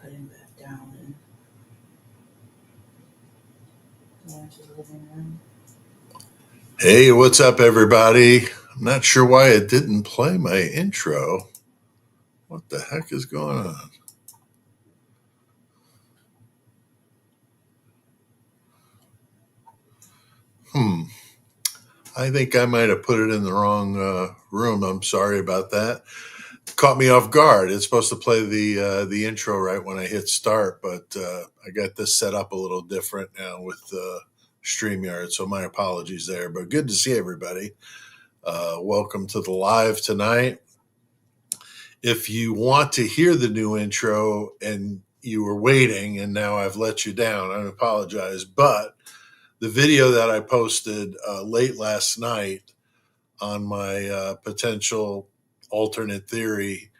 Put him back down and go into the living room. Hey, what's up, everybody? I'm not sure why it didn't play my intro. What the heck is going on? I think I might have put it in the wrong room. I'm sorry about that. Caught me off guard. It's supposed to play the intro right when I hit start, but I got this set up a little different now with StreamYard, so my apologies there. But good to see everybody. Welcome to the live tonight. If you want to hear the new intro and you were waiting and now I've let you down, I apologize. But the video that I posted late last night on my potential alternate theory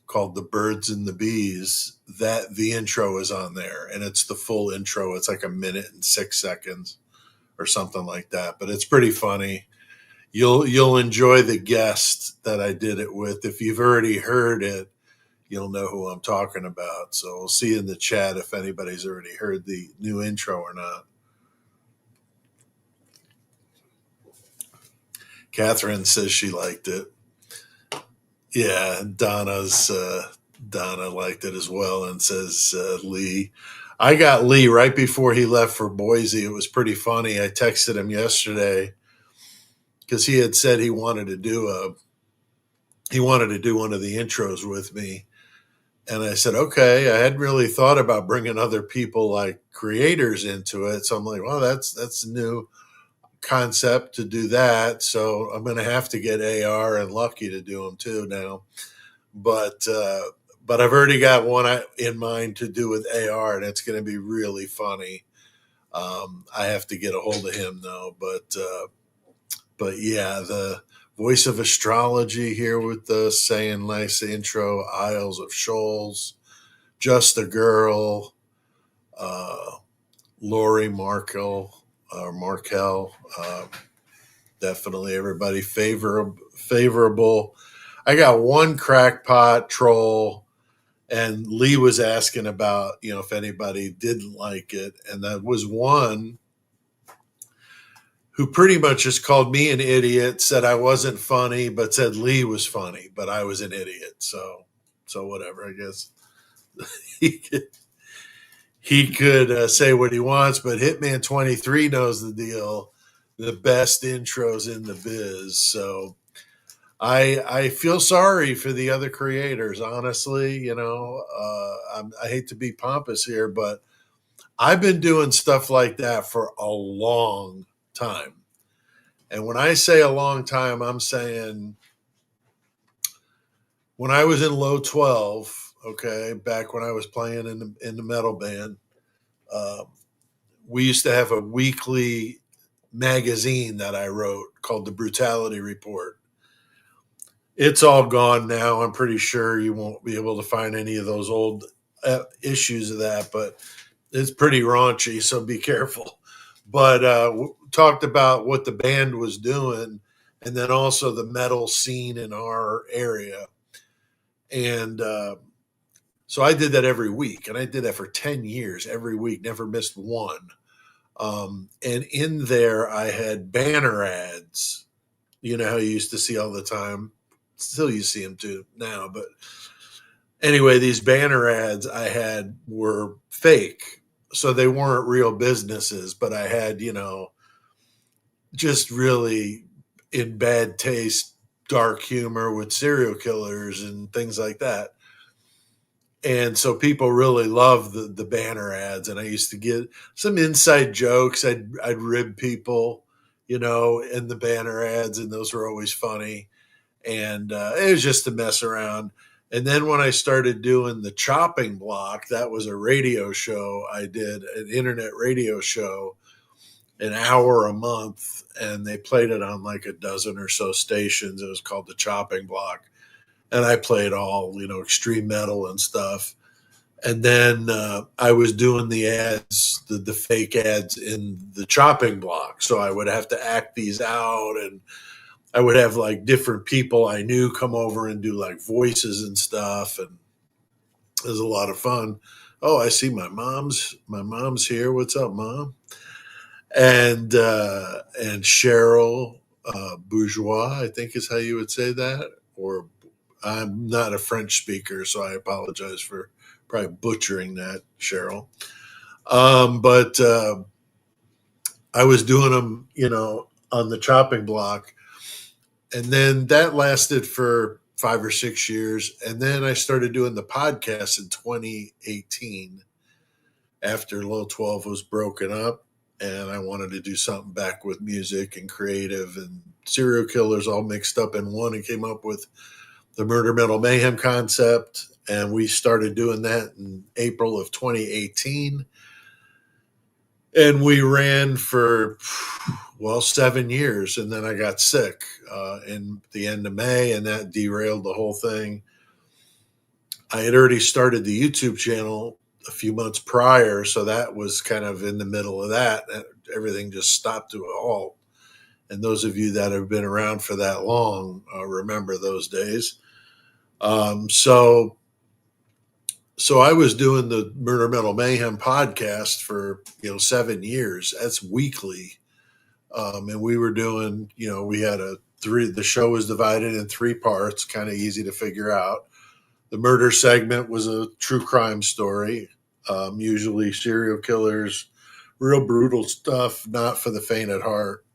called The Birds and the Bees, that the intro is on there, and it's the full intro. It's like 1 minute and 6 seconds or something like that, but it's pretty funny. You'll enjoy the guest that I did it with. If you've already heard it, you'll know who I'm talking about. So we'll see in the chat if anybody's already heard the new intro or not. Catherine says she liked it. Yeah, Donna liked it as well and says Lee. I got Lee right before he left for Boise. It was pretty funny. I texted him yesterday because he had said he wanted to do one of the intros with me. And I said, okay. I hadn't really thought about bringing other people like creators into it. So I'm like, well, that's a new concept to do that. So I'm going to have to get AR and Lucky to do them too now. But I've already got one in mind to do with AR, and it's going to be really funny. I have to get a hold of him though. But yeah, the voice of astrology here with the saying nice intro, Isles of Shoals, Just a Girl, Lori Markel, definitely everybody favorable. I got one crackpot troll, and Lee was asking about, if anybody didn't like it. And that was one who pretty much just called me an idiot, said I wasn't funny, but said Lee was funny, but I was an idiot. So whatever, I guess. He could say what he wants, but Hitman 23 knows the deal. The best intros in the biz. So I feel sorry for the other creators, honestly. I hate to be pompous here, but I've been doing stuff like that for a long time. And when I say a long time, I'm saying when I was in low 12, okay, back when I was playing in the metal band, we used to have a weekly magazine that I wrote called The Brutality Report. It's all gone now. I'm pretty sure you won't be able to find any of those old issues of that, but it's pretty raunchy, so be careful. But talked about what the band was doing and then also the metal scene in our area. And so I did that every week, and I did that for 10 years, every week, never missed one. And in there, I had banner ads, how you used to see all the time. Still, you see them too now. But anyway, these banner ads I had were fake. So they weren't real businesses, but I had, just really in bad taste, dark humor with serial killers and things like that. And so people really love the banner ads. And I used to get some inside jokes. I'd rib people, in the banner ads, and those were always funny. And it was just to mess around. And then when I started doing the chopping block, that was a radio show I did, an internet radio show, an hour a month, and they played it on like a dozen or so stations. It was called the chopping block. And I played all, extreme metal and stuff. And then I was doing the ads, the fake ads in the chopping block. So I would have to act these out, and I would have like different people I knew come over and do like voices and stuff. And It was a lot of fun. Oh, I see my mom's here. What's up, mom? And Cheryl Bourgeois, I think is how you would say that. Or I'm not a French speaker, so I apologize for probably butchering that, Cheryl. But I was doing them, on the chopping block, and then that lasted for 5 or 6 years, and then I started doing the podcast in 2018 after Low 12 was broken up, and I wanted to do something back with music and creative and serial killers all mixed up in one, and came up with the Murder Metal Mayhem concept. And we started doing that in April of 2018. And we ran for, well, 7 years. And then I got sick in the end of May, and that derailed the whole thing. I had already started the YouTube channel a few months prior, so that was kind of in the middle of that. Everything just stopped to a halt. And those of you that have been around for that long remember those days. So I was doing the Murder Metal Mayhem podcast for 7 years. That's weekly, and we were doing. We had a three. The show was divided in 3 parts, kind of easy to figure out. The murder segment was a true crime story, usually serial killers, real brutal stuff, not for the faint at heart,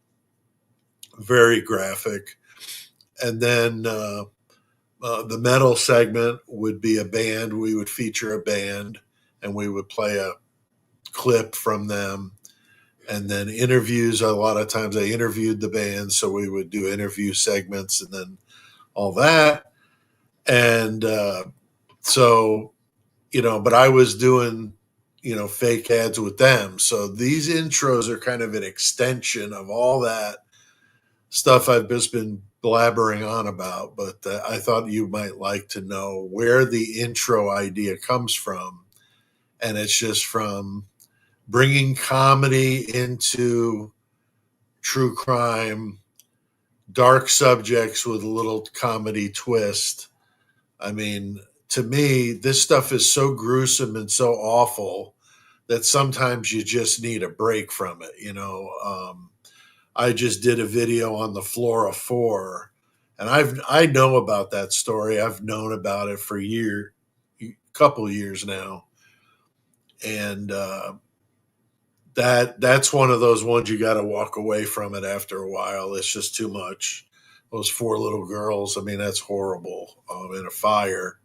very graphic. And then the metal segment would be a band. We would feature a band, and we would play a clip from them. And then interviews. A lot of times I interviewed the band, so we would do interview segments and then all that. And so, but I was doing, fake ads with them. So these intros are kind of an extension of all that stuff I've just been blabbering on about. But I thought you might like to know where the intro idea comes from. And it's just from bringing comedy into true crime, dark subjects with a little comedy twist. I mean, to me, this stuff is so gruesome and so awful that sometimes you just need a break from it. I just did a video on the Flora 4, and I know about that story. I've known about it for couple years now, and that's one of those ones you got to walk away from it after a while. It's just too much. Those 4 little girls, I mean, that's horrible, in a fire.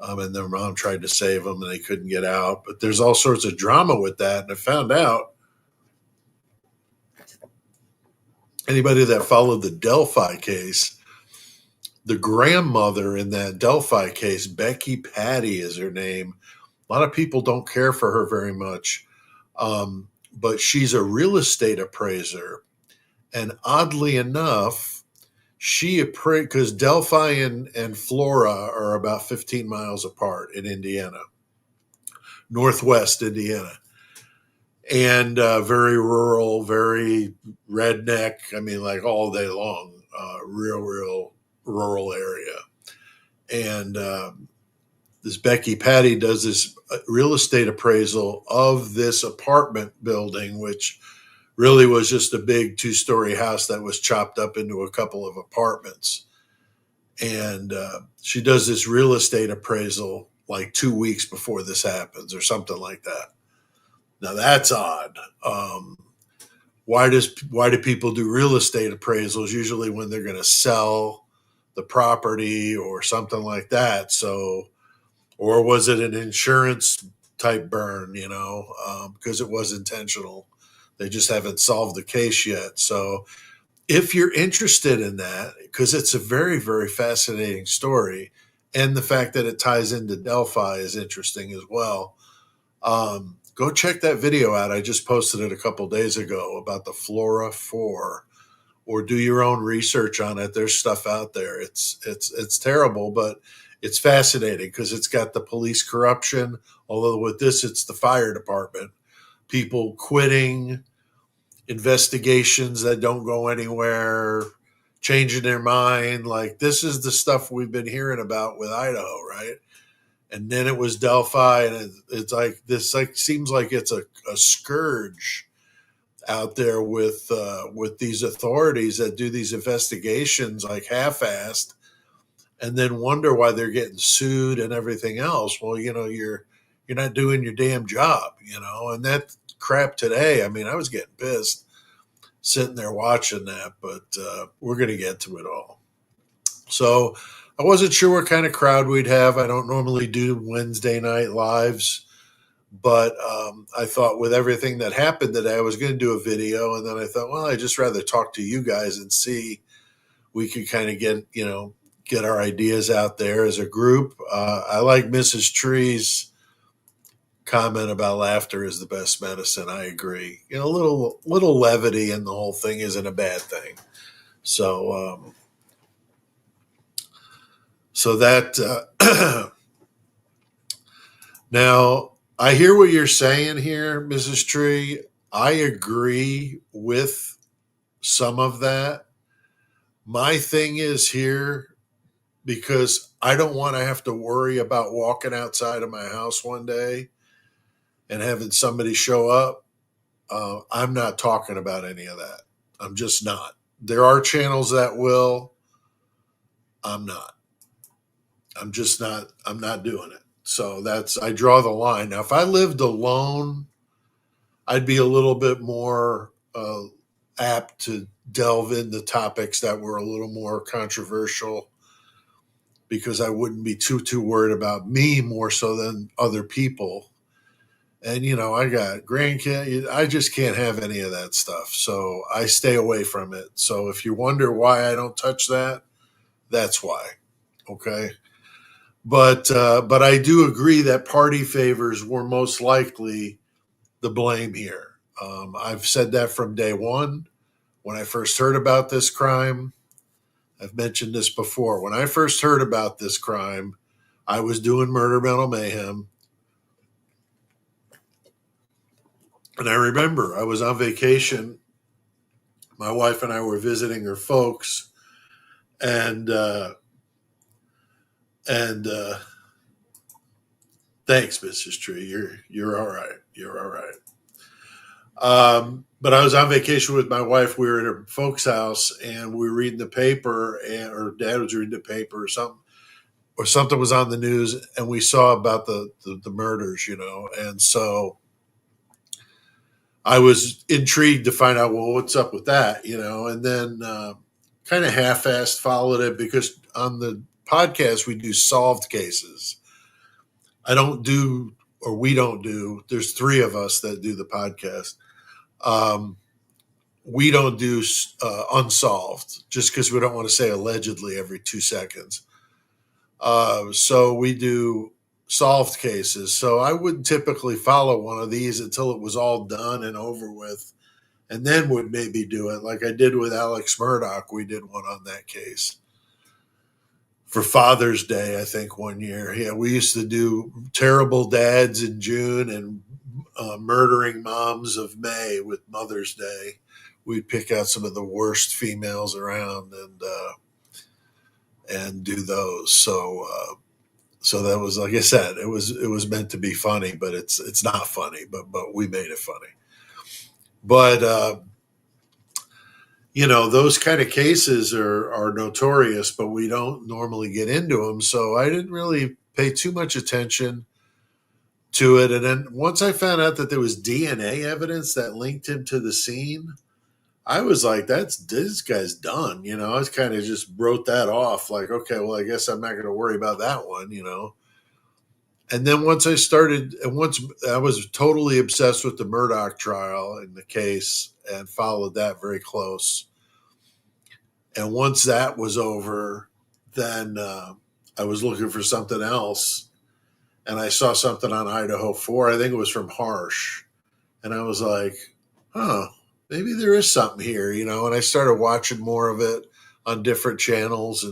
And their mom tried to save them and they couldn't get out. But there's all sorts of drama with that. And I found out anybody that followed the Delphi case, the grandmother in that Delphi case, Becky Patty is her name. A lot of people don't care for her very much. But she's a real estate appraiser. And oddly enough, she appraised, because Delphi and Flora are about 15 miles apart in Indiana, northwest Indiana, and very rural, very redneck. I mean, like all day long, real rural area. And this Becky Patty does this real estate appraisal of this apartment building, which really was just a big 2-story house that was chopped up into a couple of apartments. And she does this real estate appraisal like 2 weeks before this happens or something like that. Now that's odd. Why do people do real estate appraisals usually when they're going to sell the property or something like that? So, or was it an insurance type burn, because it was intentional. They just haven't solved the case yet. So if you're interested in that, because it's a very, very fascinating story, and the fact that it ties into Delphi is interesting as well, go check that video out. I just posted it a couple days ago about the Flora 4, or do your own research on it. There's stuff out there. It's terrible, but it's fascinating because it's got the police corruption. Although with this, it's the fire department, people quitting, investigations that don't go anywhere, changing their mind. Like, this is the stuff we've been hearing about with Idaho, right? and then it was Delphi, and it's like this like seems like it's a scourge out there with these authorities that do these investigations like half-assed, and then wonder why they're getting sued and everything else. Well, you're not doing your damn job, and that crap today. I mean, I was getting pissed sitting there watching that, but we're going to get to it all. So I wasn't sure what kind of crowd we'd have. I don't normally do Wednesday night lives, but I thought with everything that happened today, I was going to do a video. And then I thought, well, I'd just rather talk to you guys and see we could kind of get our ideas out there as a group. I like Mrs. Tree's comment about laughter is the best medicine. I agree. A little levity in the whole thing isn't a bad thing. So that now I hear what you're saying here, Mrs. Tree. I agree with some of that. My thing is here, because I don't want to have to worry about walking outside of my house one day and having somebody show up. I'm not talking about any of that. I'm just not. There are channels that will. I'm not. I'm just not. I'm not doing it. So I draw the line. Now, if I lived alone, I'd be a little bit more apt to delve into topics that were a little more controversial, because I wouldn't be too worried about me more so than other people. And, I got grandkids. I just can't have any of that stuff. So I stay away from it. So if you wonder why I don't touch that, that's why. Okay. But I do agree that party favors were most likely the blame here. I've said that from day one. When I first heard about this crime, I've mentioned this before. When I first heard about this crime, I was doing Murder Mental Mayhem. And I remember I was on vacation. My wife and I were visiting her folks, and thanks, Mrs. Tree. You're all right. You're all right. But I was on vacation with my wife. We were at her folks' house, and we were reading the paper, or Dad was reading the paper, or something was on the news, and we saw about the murders, and so I was intrigued to find out, well, what's up with that, and then kind of half-assed followed it, because on the podcast we do solved cases. I don't do, or we don't do. There's three of us that do the podcast. We don't do unsolved, just because we don't want to say allegedly every 2 seconds. So we do solved cases. So I wouldn't typically follow one of these until it was all done and over with, and then would maybe do it like I did with Alex Murdoch. We did one on that case for Father's Day, I think, one year. Yeah, we used to do terrible dads in June and murdering moms of May with Mother's Day. We'd pick out some of the worst females around and do those. So that was, like I said, it was meant to be funny, but it's not funny. But we made it funny. But those kind of cases are notorious, but we don't normally get into them. So I didn't really pay too much attention to it. And then once I found out that there was DNA evidence that linked him to the scene, I was like, this guy's done. I kind of just wrote that off. Like, okay, well, I guess I'm not going to worry about that one, And then once I was totally obsessed with the Murdoch trial and the case and followed that very close. And once that was over, then I was looking for something else. And I saw something on Idaho 4. I think it was from Harsh. And I was like, maybe there is something here, and I started watching more of it on different channels,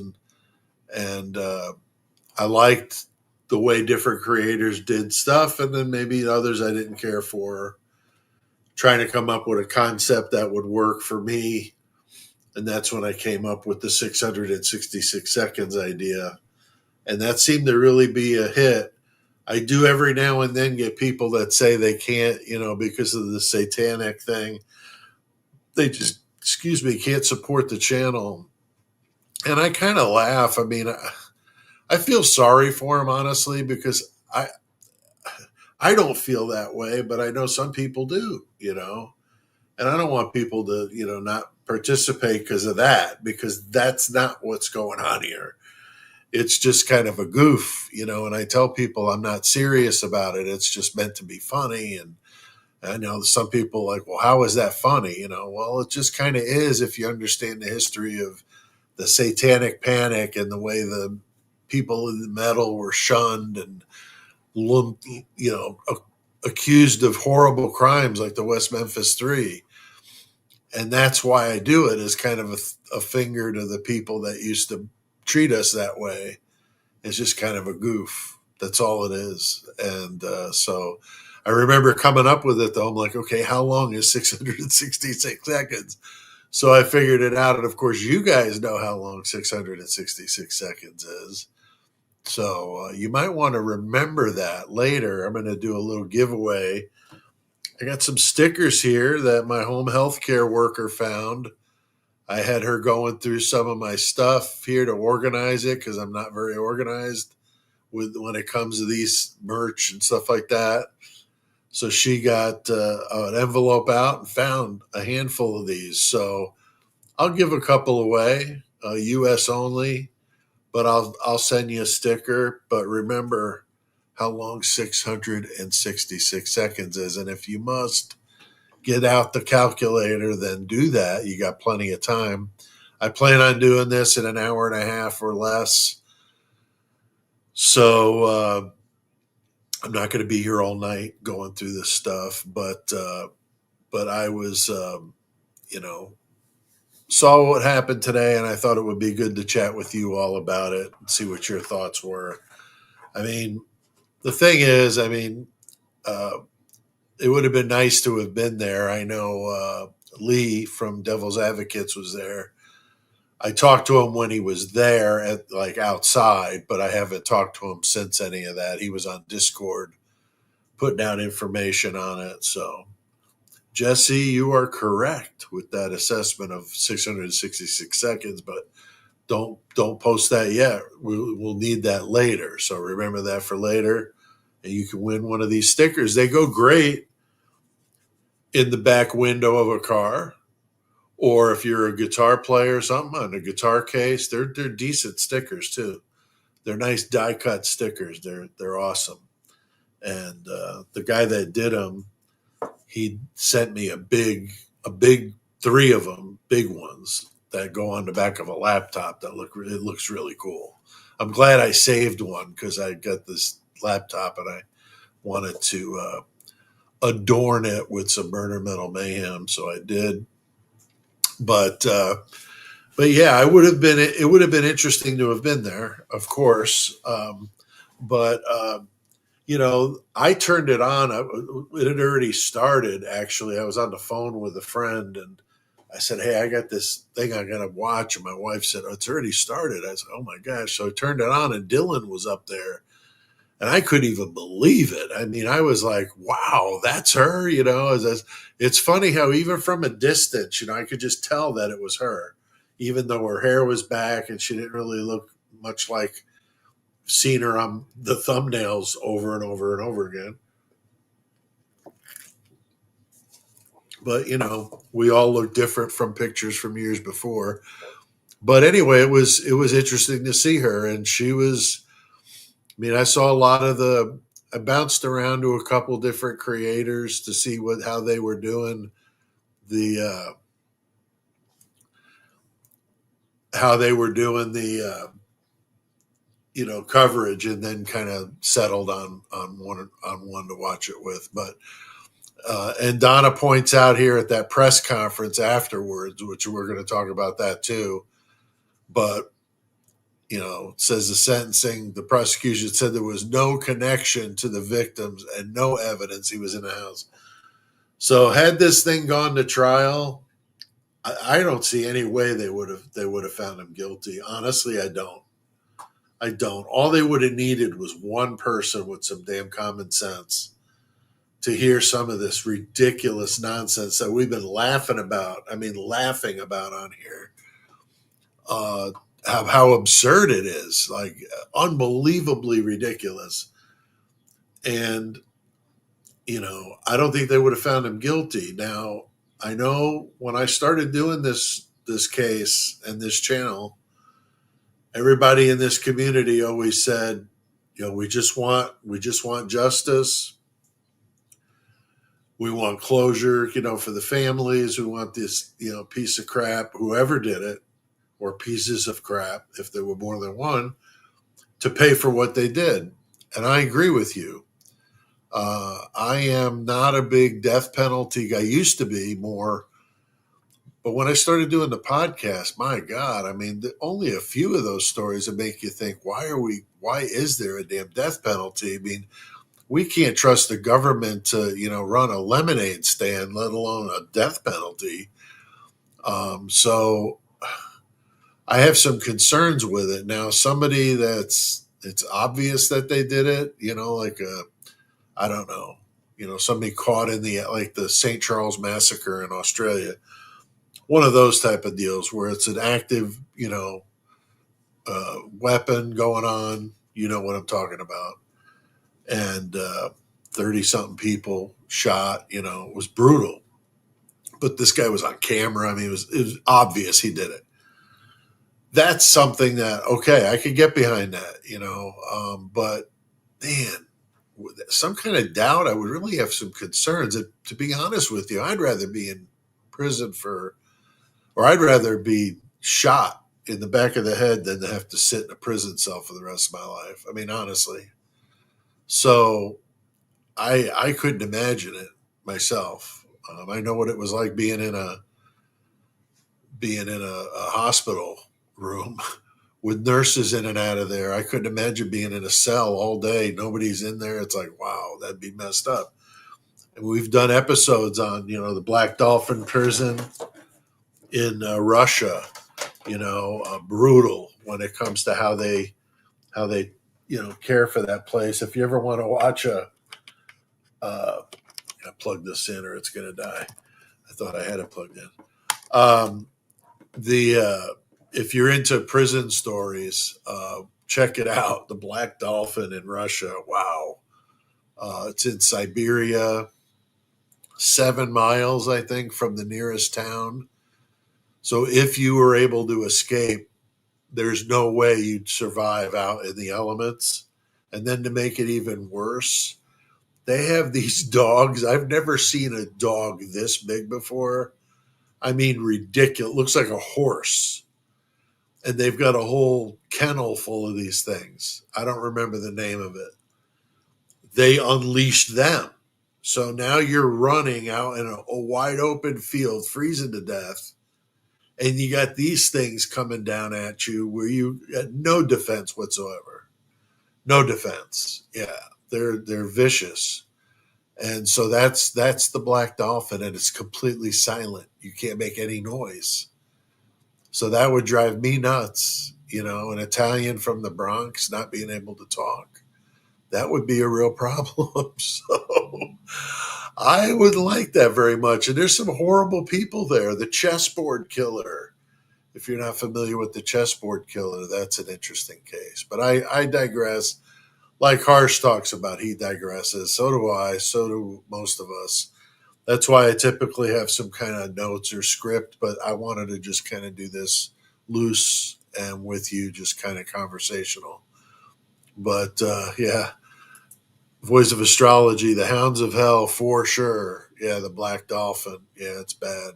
and I liked the way different creators did stuff, and then maybe others I didn't care for, trying to come up with a concept that would work for me. And that's when I came up with the 666 seconds idea. And that seemed to really be a hit. I do every now and then get people that say they can't, because of the satanic thing. They just, excuse me, can't support the channel. And I kind of laugh. I mean, I feel sorry for them, honestly, because I don't feel that way, but I know some people do. And I don't want people to, not participate because of that, because that's not what's going on here. It's just kind of a goof, and I tell people I'm not serious about it. It's just meant to be funny. And I know some people like, well, how is that funny? Well, it just kind of is if you understand the history of the satanic panic and the way the people in the metal were shunned and lumped, accused of horrible crimes like the West Memphis Three. And that's why I do it, is kind of a finger to the people that used to treat us that way. It's just kind of a goof. That's all it is. And so I remember coming up with it, though. I'm like, okay, how long is 666 seconds? So I figured it out. And of course, you guys know how long 666 seconds is. So you might want to remember that later. I'm going to do a little giveaway. I got some stickers here that my home health care worker found. I had her going through some of my stuff here to organize it because I'm not very organized when it comes to these merch and stuff like that. So she got an envelope out and found a handful of these. So I'll give a couple away, U.S. only, but I'll send you a sticker. But remember how long 666 seconds is, and if you must get out the calculator, then do that. You got plenty of time. I plan on doing this in an hour and a half or less. So I'm not going to be here all night going through this stuff, but I was, saw what happened today, and I thought it would be good to chat with you all about it and see what your thoughts were. I mean, the thing is, uh, it would have been nice to have been there. I know Lee from Devil's Advocates was there. I talked to him when he was there at like outside, but I haven't talked to him since any of that. He was on Discord putting out information on it. So, Jesse, you are correct with that assessment of 666 seconds, but don't post that yet. We'll need that later. So remember that for later, and you can win one of these stickers. They go great in the back window of a car, or if you're a guitar player or something on a guitar case. They're decent stickers too. They're nice die cut stickers. They're awesome. And the guy that did them, he sent me a big three of them, big ones that go on the back of a laptop. It looks really cool. I'm glad I saved one because I got this laptop and I wanted to adorn it with some Murder Metal Mayhem, so I did. But yeah, it would have been interesting to have been there, of course. But I turned it on. It had already started. Actually, I was on the phone with a friend, and I said, "Hey, I got this thing I got to watch." And my wife said, "Oh, it's already started." I said, "Oh my gosh!" So I turned it on, and Dylan was up there, and I couldn't even believe it. I mean, I was like, "Wow, that's her!" It's funny how even from a distance, I could just tell that it was her, even though her hair was back and she didn't really look much like seen her on the thumbnails over and over and over again. But we all look different from pictures from years before. But anyway, it was interesting to see her, and she was. I mean, I saw a lot of the. I bounced around to a couple different creators to see how they were doing the how they were doing the coverage, and then kind of settled on one to watch it with. But and Donna points out here at that press conference afterwards, which we're going to talk about that too. But says the prosecution said there was no connection to the victims and no evidence he was in the house. So had this thing gone to trial, I don't see any way they would have found him guilty. Honestly, I don't. I don't. All they would have needed was one person with some damn common sense to hear some of this ridiculous nonsense that we've been laughing about. I mean, laughing about on here. Uh, how absurd it is, like unbelievably ridiculous. And, I don't think they would have found him guilty. Now, I know when I started doing this case and this channel, everybody in this community always said, we just want justice. We want closure, for the families. We want this, piece of crap, whoever did it, or pieces of crap, if there were more than one, to pay for what they did. And I agree with you. I am not a big death penalty guy. I used to be more, but when I started doing the podcast, my God, I mean, only a few of those stories that make you think, why is there a damn death penalty? I mean, we can't trust the government to, run a lemonade stand, let alone a death penalty. So I have some concerns with it. Now, somebody it's obvious that they did it, like I don't know, somebody caught in like the St. Charles massacre in Australia, one of those type of deals where it's an active, weapon going on. You know what I'm talking about. And 30 something people shot, it was brutal. But this guy was on camera. I mean, it was obvious he did it. That's something that, okay, I could get behind that, but man, with some kind of doubt, I would really have some concerns. And to be honest with you, I'd rather be in prison or I'd rather be shot in the back of the head than to have to sit in a prison cell for the rest of my life. I mean, honestly. So I couldn't imagine it myself. I know what it was like being in a hospital room with nurses in and out of there. I couldn't imagine being in a cell all day. Nobody's in there. It's like, wow, that'd be messed up. And we've done episodes on, the Black Dolphin prison in Russia, brutal when it comes to how they care for that place. If you ever want to watch I plug this in or it's going to die. I thought I had it plugged in. Um, the If you're into prison stories, check it out. The Black Dolphin in Russia. Wow, it's in Siberia, 7 miles, I think, from the nearest town. So if you were able to escape, there's no way you'd survive out in the elements. And then to make it even worse, they have these dogs. I've never seen a dog this big before. I mean, ridiculous. Looks like a horse. And they've got a whole kennel full of these things. I don't remember the name of it. They unleashed them. So now you're running out in a wide open field, freezing to death. And you got these things coming down at you where you got no defense whatsoever. No defense. Yeah. They're vicious. And so that's the Black Dolphin, and it's completely silent. You can't make any noise. So that would drive me nuts. An Italian from the Bronx not being able to talk. That would be a real problem. So I would like that very much. And there's some horrible people there. The chessboard killer. If you're not familiar with the chessboard killer, that's an interesting case. But I digress. Like Harsh talks about, he digresses. So do I. So do most of us. That's why I typically have some kind of notes or script, but I wanted to just kind of do this loose and with you, just kind of conversational. But yeah, Voice of Astrology, The Hounds of Hell, for sure. Yeah, the Black Dolphin. Yeah, it's bad.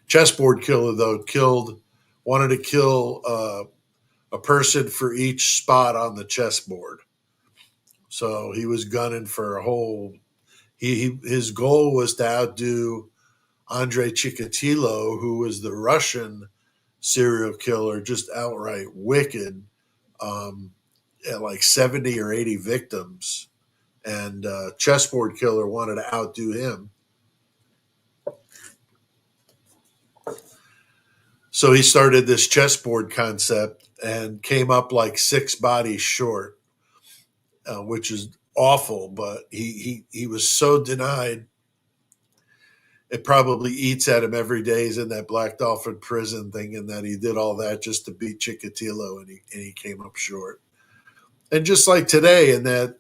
Chessboard killer, though, wanted to kill a person for each spot on the chessboard. So he was gunning for a whole. His goal was to outdo Andrei Chikatilo, who was the Russian serial killer, just outright wicked, at like 70 or 80 victims. And Chessboard Killer wanted to outdo him. So he started this chessboard concept and came up like 6 bodies short, which is awful. But he was so denied. It probably eats at him every day. He's in that Black Dolphin prison, thinking that he did all that just to beat Chikatilo, and he came up short. And just like today in that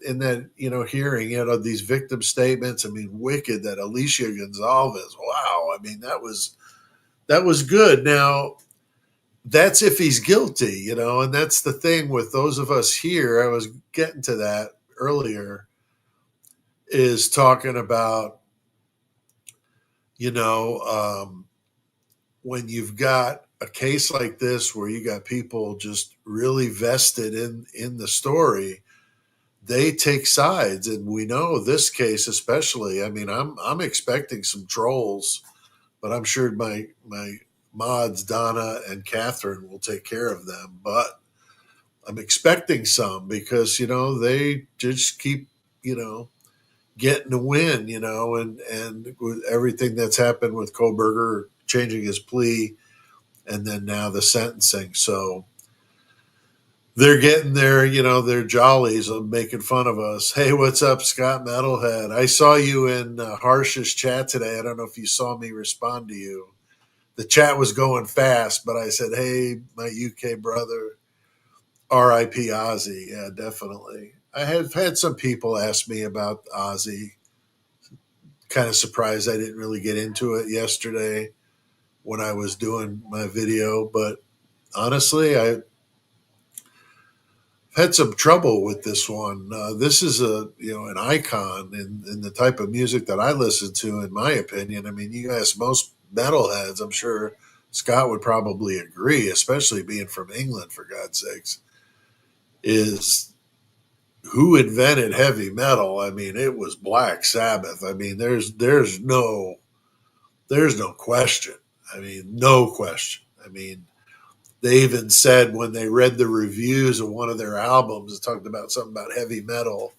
hearing, these victim statements. I mean, wicked that Alicia Gonzalez. Wow, I mean that was good. Now that's if he's guilty, and that's the thing with those of us here. I was getting to that earlier, is talking about you know when you've got a case like this where you got people just really vested in the story, they take sides, and we know this case especially. I mean, I'm expecting some trolls, but I'm sure my mods Donna and Catherine will take care of them. But I'm expecting some because they just keep you know getting a win, and with everything that's happened with Koberger changing his plea, and then now the sentencing. So they're getting their jollies of making fun of us. Hey, what's up, Scott Metalhead? I saw you in Harsh's chat today. I don't know if you saw me respond to you. The chat was going fast, but I said, hey, my UK brother, R.I.P. Ozzy. Yeah, definitely. I have had some people ask me about Ozzy. Kind of surprised I didn't really get into it yesterday when I was doing my video, but honestly, I had some trouble with this one. This is an icon in the type of music that I listen to. In my opinion, I mean, you ask most metalheads, I'm sure Scott would probably agree, especially being from England, for God's sakes, is who invented heavy metal. I mean, it was Black Sabbath. I mean, there's no question. I mean, no question. I mean, they even said when they read the reviews of one of their albums, it talked about something about heavy metal,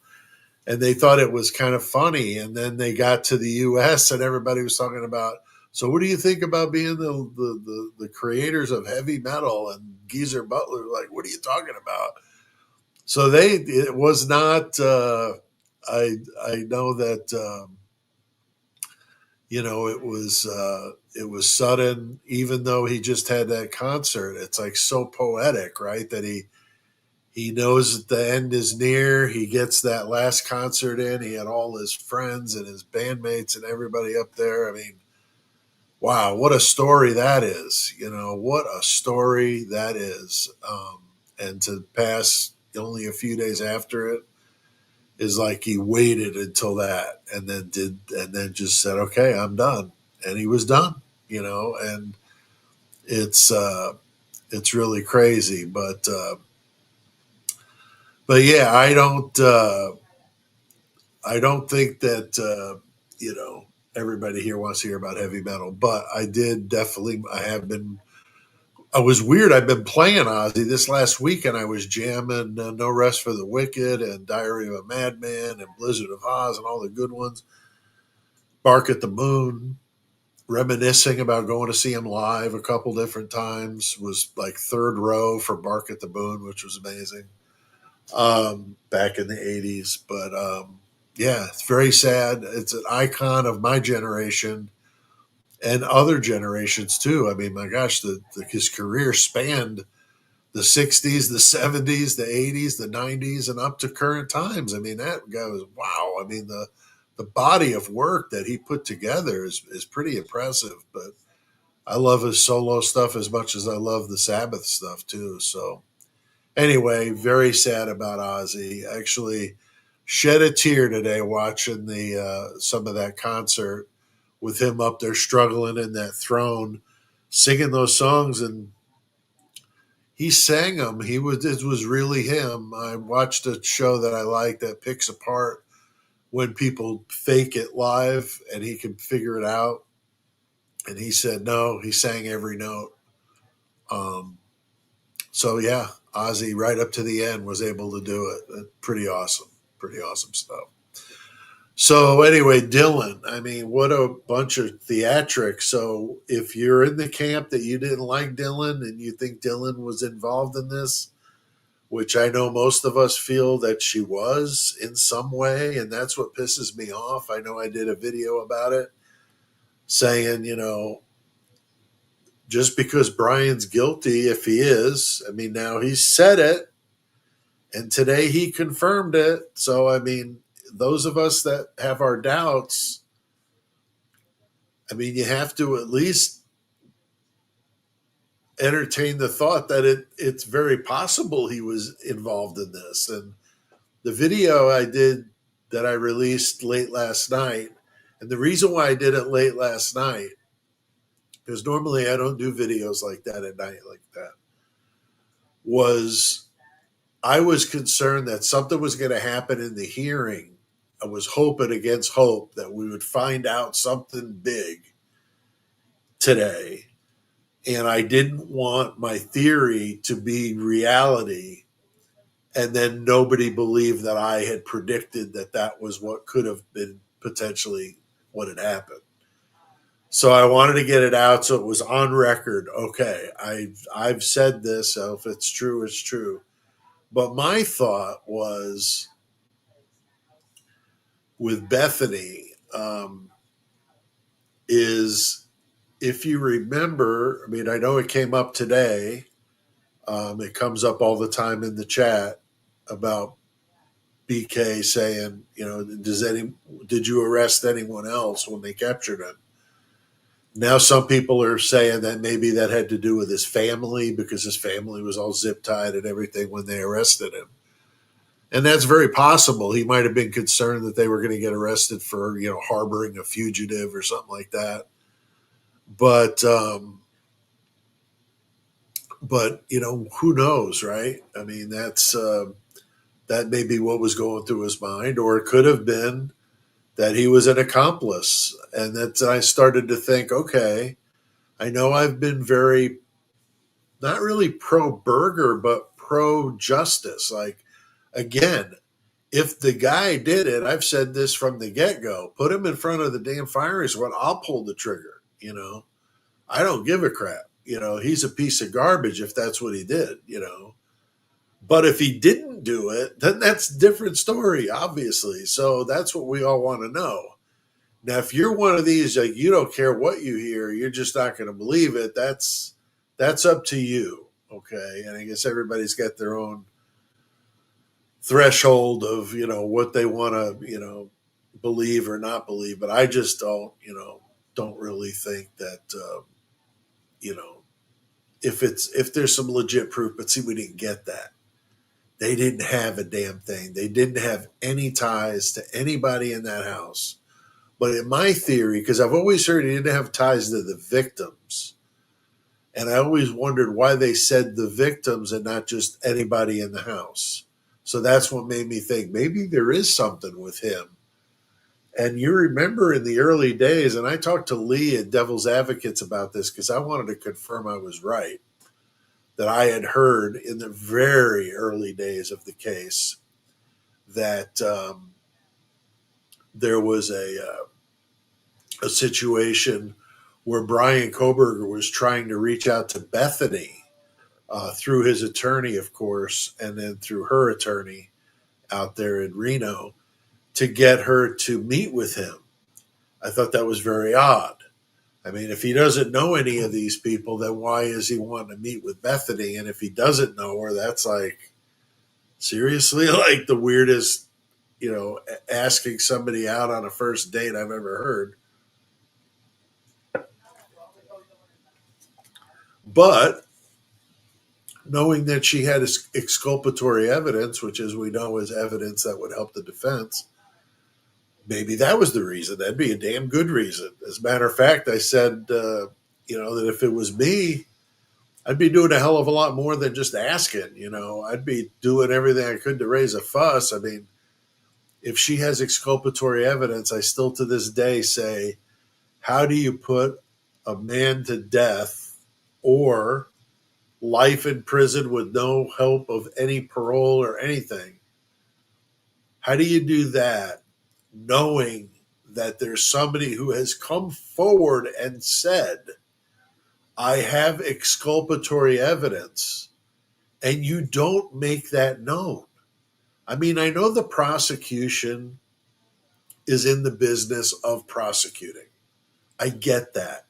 and they thought it was kind of funny. And then they got to the U.S. and everybody was talking about. So, what do you think about being the creators of heavy metal? And Geezer Butler, like, what are you talking about? So it was not. I know that it was sudden, even though he just had that concert. It's like so poetic, right? That he knows that the end is near. He gets that last concert in. He had all his friends and his bandmates and everybody up there. I mean, wow, what a story that is. What a story that is. And to pass only a few days after it is like he waited until that and then just said, okay, I'm done. And he was done, and it's really crazy. But yeah, I don't think that everybody here wants to hear about heavy metal, but I have been. I was weird. I've been playing Ozzy this last week, and I was jamming No Rest for the Wicked and Diary of a Madman and Blizzard of Oz and all the good ones. Bark at the Moon, reminiscing about going to see him live a couple different times. Was like third row for Bark at the Moon, which was amazing. Back in the '80s, but yeah, it's very sad. It's an icon of my generation and other generations too. I mean, my gosh, his career spanned the '60s, the '70s, the '80s, the '90s, and up to current times. I mean, that guy was wow. I mean, the body of work that he put together is pretty impressive. But I love his solo stuff as much as I love the Sabbath stuff too. So anyway, very sad about Ozzy. Actually, shed a tear today watching the some of that concert with him up there struggling in that throne, singing those songs, and he sang them. It was really him. I watched a show that I like that picks apart when people fake it live, and he can figure it out. And he said no, he sang every note. Um, so yeah, Ozzy right up to the end was able to do it. Pretty awesome stuff. So anyway, Dylan, I mean, what a bunch of theatrics. So if you're in the camp that you didn't like Dylan and you think Dylan was involved in this, which I know most of us feel that she was in some way, and that's what pisses me off. I know I did a video about it saying, just because Brian's guilty, if he is, I mean, now he said it, and today he confirmed it. So, I mean, those of us that have our doubts, I mean, you have to at least entertain the thought that it's very possible he was involved in this. And the video I did that I released late last night, and the reason why I did it late last night, because normally I don't do videos like that at night like that, was I was concerned that something was going to happen in the hearing. I was hoping against hope that we would find out something big today. And I didn't want my theory to be reality and then nobody believed that I had predicted that that was what could have been potentially what had happened. So I wanted to get it out so it was on record. Okay, I've said this, so if it's true, it's true. But my thought was with Bethany is if you remember, I mean, I know it came up today. It comes up all the time in the chat about BK saying, did you arrest anyone else when they captured him? Now some people are saying that maybe that had to do with his family because his family was all zip tied and everything when they arrested him. And that's very possible. He might have been concerned that they were going to get arrested for, harboring a fugitive or something like that. But who knows, right? I mean, that may be what was going through his mind, or it could have been that he was an accomplice. And that I started to think, okay, I know I've been very, not really pro burger, but pro justice. Like, again, if the guy did it, I've said this from the get go, put him in front of the damn firing squad, I'll pull the trigger. I don't give a crap. He's a piece of garbage if that's what he did. But if he didn't do it, then that's a different story, obviously. So that's what we all want to know. Now, if you're one of these, like you don't care what you hear, you're just not going to believe it. That's up to you, okay? And I guess everybody's got their own threshold of what they want to believe or not believe. But I just don't really think that you know if there's some legit proof. But see, we didn't get that. They didn't have a damn thing. They didn't have any ties to anybody in that house. But in my theory, because I've always heard he didn't have ties to the victims, and I always wondered why they said the victims and not just anybody in the house. So that's what made me think maybe there is something with him. And you remember in the early days, and I talked to Lee at Devil's Advocates about this because I wanted to confirm I was right, that I had heard in the very early days of the case that there was a situation where Brian Koberger was trying to reach out to Bethany through his attorney, of course, and then through her attorney out there in Reno to get her to meet with him. I thought that was very odd. I mean, if he doesn't know any of these people, then why is he wanting to meet with Bethany? And if he doesn't know her, that's like, seriously, like the weirdest, asking somebody out on a first date I've ever heard. But knowing that she had exculpatory evidence, which, as we know, is evidence that would help the defense, maybe that was the reason. That'd be a damn good reason. As a matter of fact, I said, that if it was me, I'd be doing a hell of a lot more than just asking. I'd be doing everything I could to raise a fuss. I mean, if she has exculpatory evidence, I still to this day say, how do you put a man to death or life in prison with no hope of any parole or anything? How do you do that knowing that there's somebody who has come forward and said, I have exculpatory evidence, and you don't make that known. I mean, I know the prosecution is in the business of prosecuting. I get that.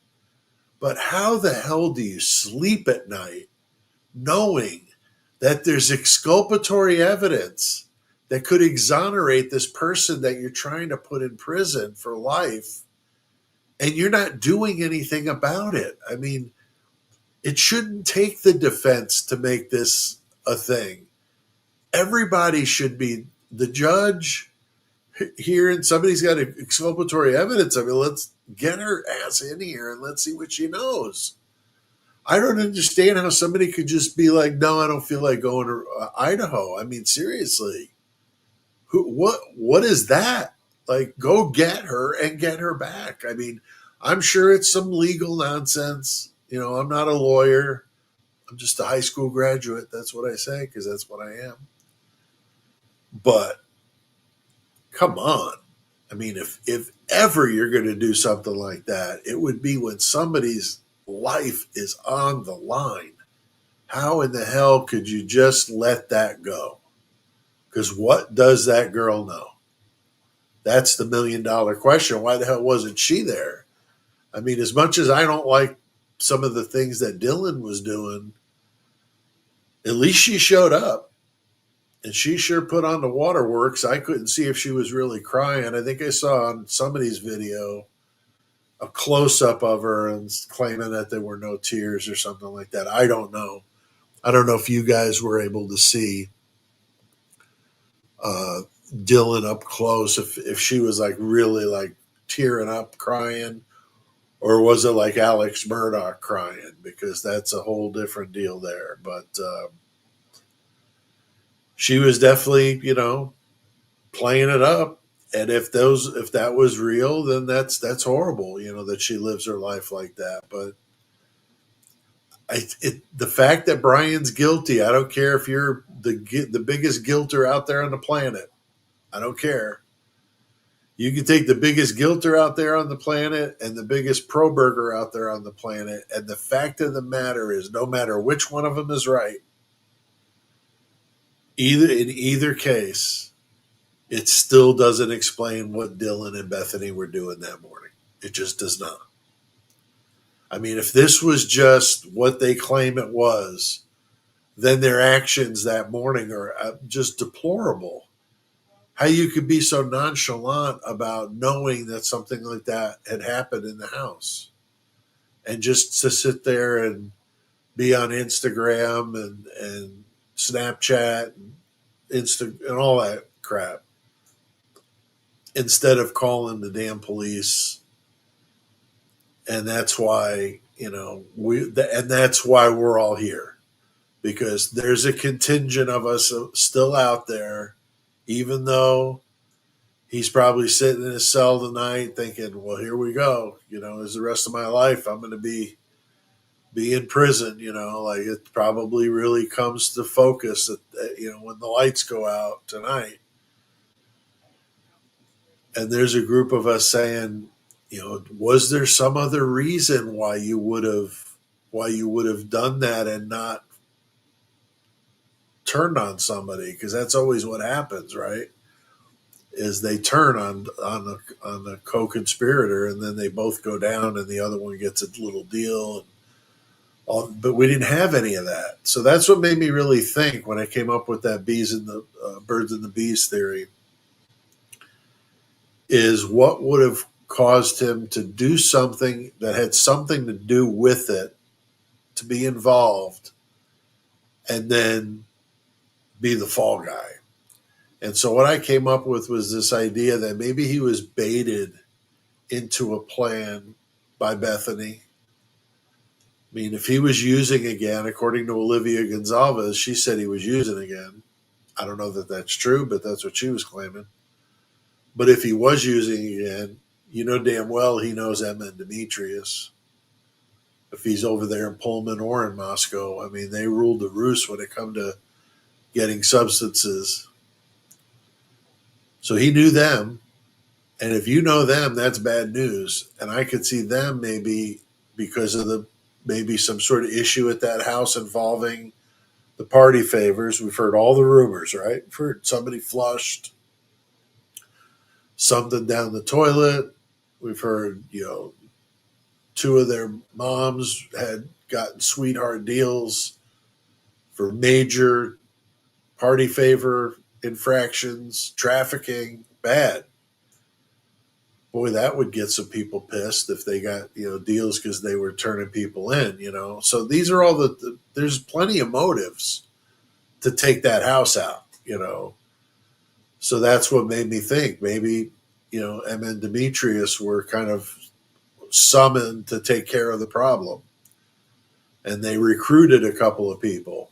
But how the hell do you sleep at night knowing that there's exculpatory evidence that could exonerate this person that you're trying to put in prison for life, and you're not doing anything about it? I mean, it shouldn't take the defense to make this a thing. Everybody should be the judge here, and somebody's got exculpatory evidence. I mean, let's get her ass in here and let's see what she knows. I don't understand how somebody could just be like, "No, I don't feel like going to Idaho." I mean, seriously, what is that? Like, go get her and get her back. I mean, I'm sure it's some legal nonsense. You know, I'm not a lawyer. I'm just a high school graduate. That's what I say because that's what I am. But come on. I mean, if ever you're going to do something like that, it would be when somebody's life is on the line. How in the hell could you just let that go? Because what does that girl know? That's the $1,000,000 question. Why the hell wasn't she there? I mean, as much as I don't like some of the things that Dylan was doing, at least she showed up. And she sure put on the waterworks. I couldn't see if she was really crying. I think I saw on somebody's video a close up of her and claiming that there were no tears or something like that. I don't know. I don't know if you guys were able to see uh, Dylan up close, if she was like really like tearing up, crying, or was it like Alex Murdoch crying? Because that's a whole different deal there. But she was definitely, you know, playing it up. And if that was real, then that's horrible. You know, that she lives her life like that. But the fact that Brian's guilty, I don't care if you're the biggest guilter out there on the planet. I don't care. You can take the biggest guilter out there on the planet and the biggest pro burger out there on the planet, and the fact of the matter is, no matter which one of them is right, in either case, it still doesn't explain what Dylan and Bethany were doing that morning. It just does not. I mean, if this was just what they claim it was, then their actions that morning are just deplorable. How you could be so nonchalant about knowing that something like that had happened in the house, and just to sit there and be on Instagram and Snapchat and and all that crap instead of calling the damn police. And that's why, you know, and that's why we're all here, because there's a contingent of us still out there, even though he's probably sitting in his cell tonight thinking, well, here we go. You know, as the rest of my life, I'm going to be in prison. You know, like it probably really comes to focus you know, when the lights go out tonight. And there's a group of us saying, you know, was there some other reason why you would have done that and not turned on somebody? Because that's always what happens, right? Is they turn on the co-conspirator, and then they both go down, and the other one gets a little deal. But we didn't have any of that, so that's what made me really think when I came up with that birds and the bees theory. Is what would have caused him to do something that had something to do with it, to be involved, and then be the fall guy. And so what I came up with was this idea that maybe he was baited into a plan by Bethany. I mean, if he was using again, according to Olivia Gonzalez, she said he was using again. I don't know that that's true, but that's what she was claiming. But if he was using again, you know damn well he knows Emma and Demetrius. If he's over there in Pullman or in Moscow, I mean, they ruled the roost when it come to getting substances. So he knew them. And if you know them, that's bad news. And I could see them maybe because of the maybe some sort of issue at that house involving the party favors. We've heard all the rumors, right? We've heard somebody flushed something down the toilet. We've heard, two of their moms had gotten sweetheart deals for major party favor infractions, trafficking, bad. Boy, that would get some people pissed if they got, deals because they were turning people in. So these are all there's plenty of motives to take that house out. So that's what made me think maybe, Emma and Demetrius were kind of summoned to take care of the problem. And they recruited a couple of people.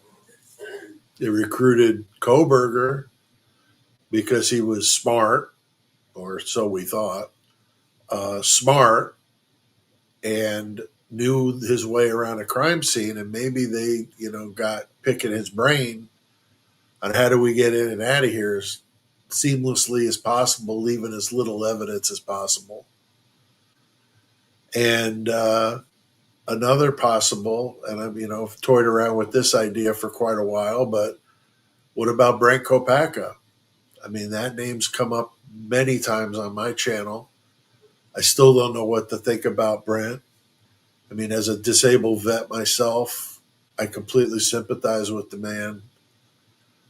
They recruited Koberger because he was smart, or so we thought, smart, and knew his way around a crime scene. And maybe they, got picking his brain on how do we get in and out of here as seamlessly as possible, leaving as little evidence as possible. And another possible, and I've toyed around with this idea for quite a while, but what about Brent Kopacka? I mean, that name's come up many times on my channel. I still don't know what to think about Brent. I mean, as a disabled vet myself, I completely sympathize with the man.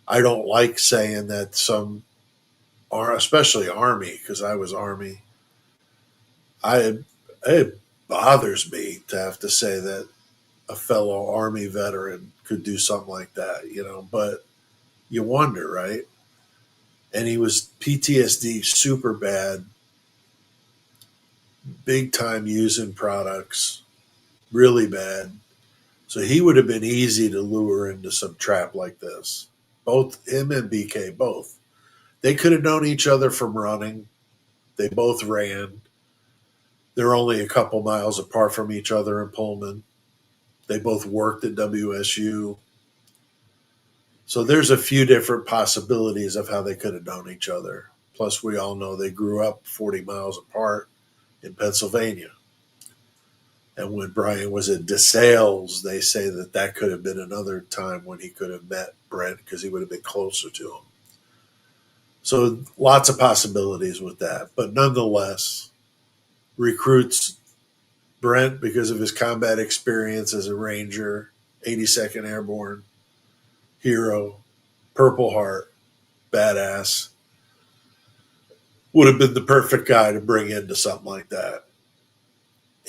I don't like saying that some are, especially Army, because I was Army. It bothers me to have to say that a fellow Army veteran could do something like that, but you wonder, right? And he was PTSD super bad, big time using products, really bad. So he would have been easy to lure into some trap like this. Both him and BK, both. They could have known each other from running. They both ran. They're only a couple miles apart from each other in Pullman. They both worked at WSU. So there's a few different possibilities of how they could have known each other. Plus, we all know they grew up 40 miles apart in Pennsylvania. And when Brian was at DeSales, they say that could have been another time when he could have met Brent because he would have been closer to him. So lots of possibilities with that. But nonetheless, recruits Brent because of his combat experience as a Ranger, 82nd Airborne, hero, Purple Heart, badass. Would have been the perfect guy to bring into something like that.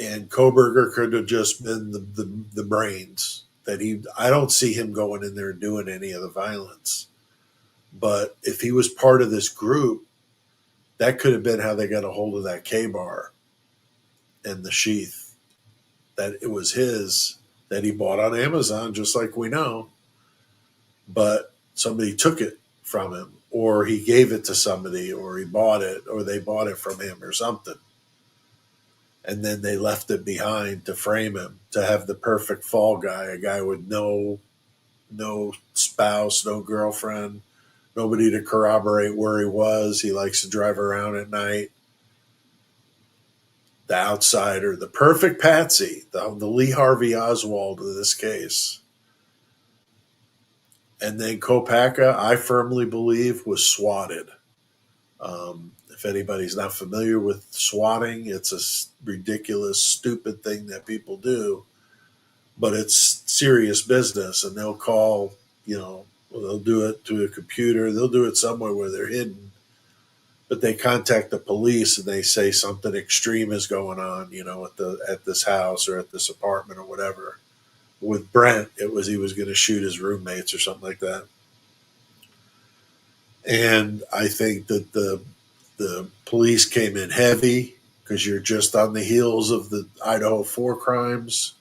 And Koberger could have just been the brains that I don't see him going in there and doing any of the violence. But if he was part of this group, that could have been how they got a hold of that K-bar and the sheath. That it was his, that he bought on Amazon, just like we know. But somebody took it from him, or he gave it to somebody, or he bought it, or they bought it from him or something. And then they left it behind to frame him, to have the perfect fall guy, a guy with no spouse, no girlfriend, nobody to corroborate where he was. He likes to drive around at night. The outsider, the perfect patsy, the Lee Harvey Oswald of this case. And then Kopacka, I firmly believe, was swatted. If anybody's not familiar with swatting, it's a ridiculous, stupid thing that people do, but it's serious business. And they'll call, they'll do it to a computer. They'll do it somewhere where they're hidden, but they contact the police and they say something extreme is going on, at this house or at this apartment or whatever. With Brent, it was he was going to shoot his roommates or something like that. And I think that the police came in heavy because you're just on the heels of the Idaho 4 crimes.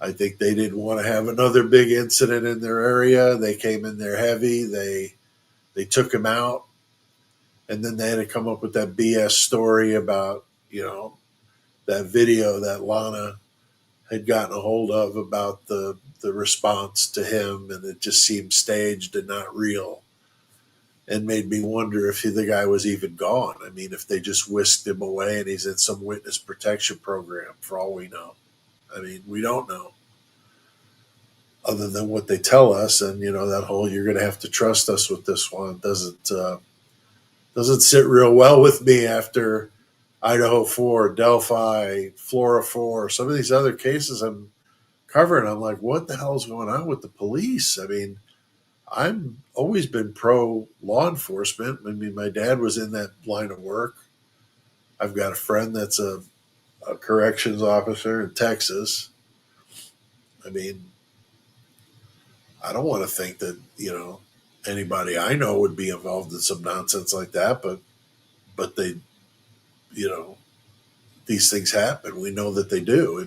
I think they didn't want to have another big incident in their area. They came in there heavy. They took him out, and then they had to come up with that BS story about that video that Lana had gotten a hold of about the response to him, and it just seemed staged and not real. and made me wonder if the guy was even gone. I mean, if they just whisked him away and he's in some witness protection program, for all we know. I mean, we don't know other than what they tell us. And that whole "you're going to have to trust us with this one" doesn't sit real well with me after Idaho 4, Delphi, Flora 4, some of these other cases I'm covering. I'm like, what the hell is going on with the police? I mean, I've always been pro law enforcement. I mean, my dad was in that line of work. I've got a friend that's a corrections officer in Texas. I mean, I don't want to think that, anybody I know would be involved in some nonsense like that, but they, you know, these things happen. We know that they do.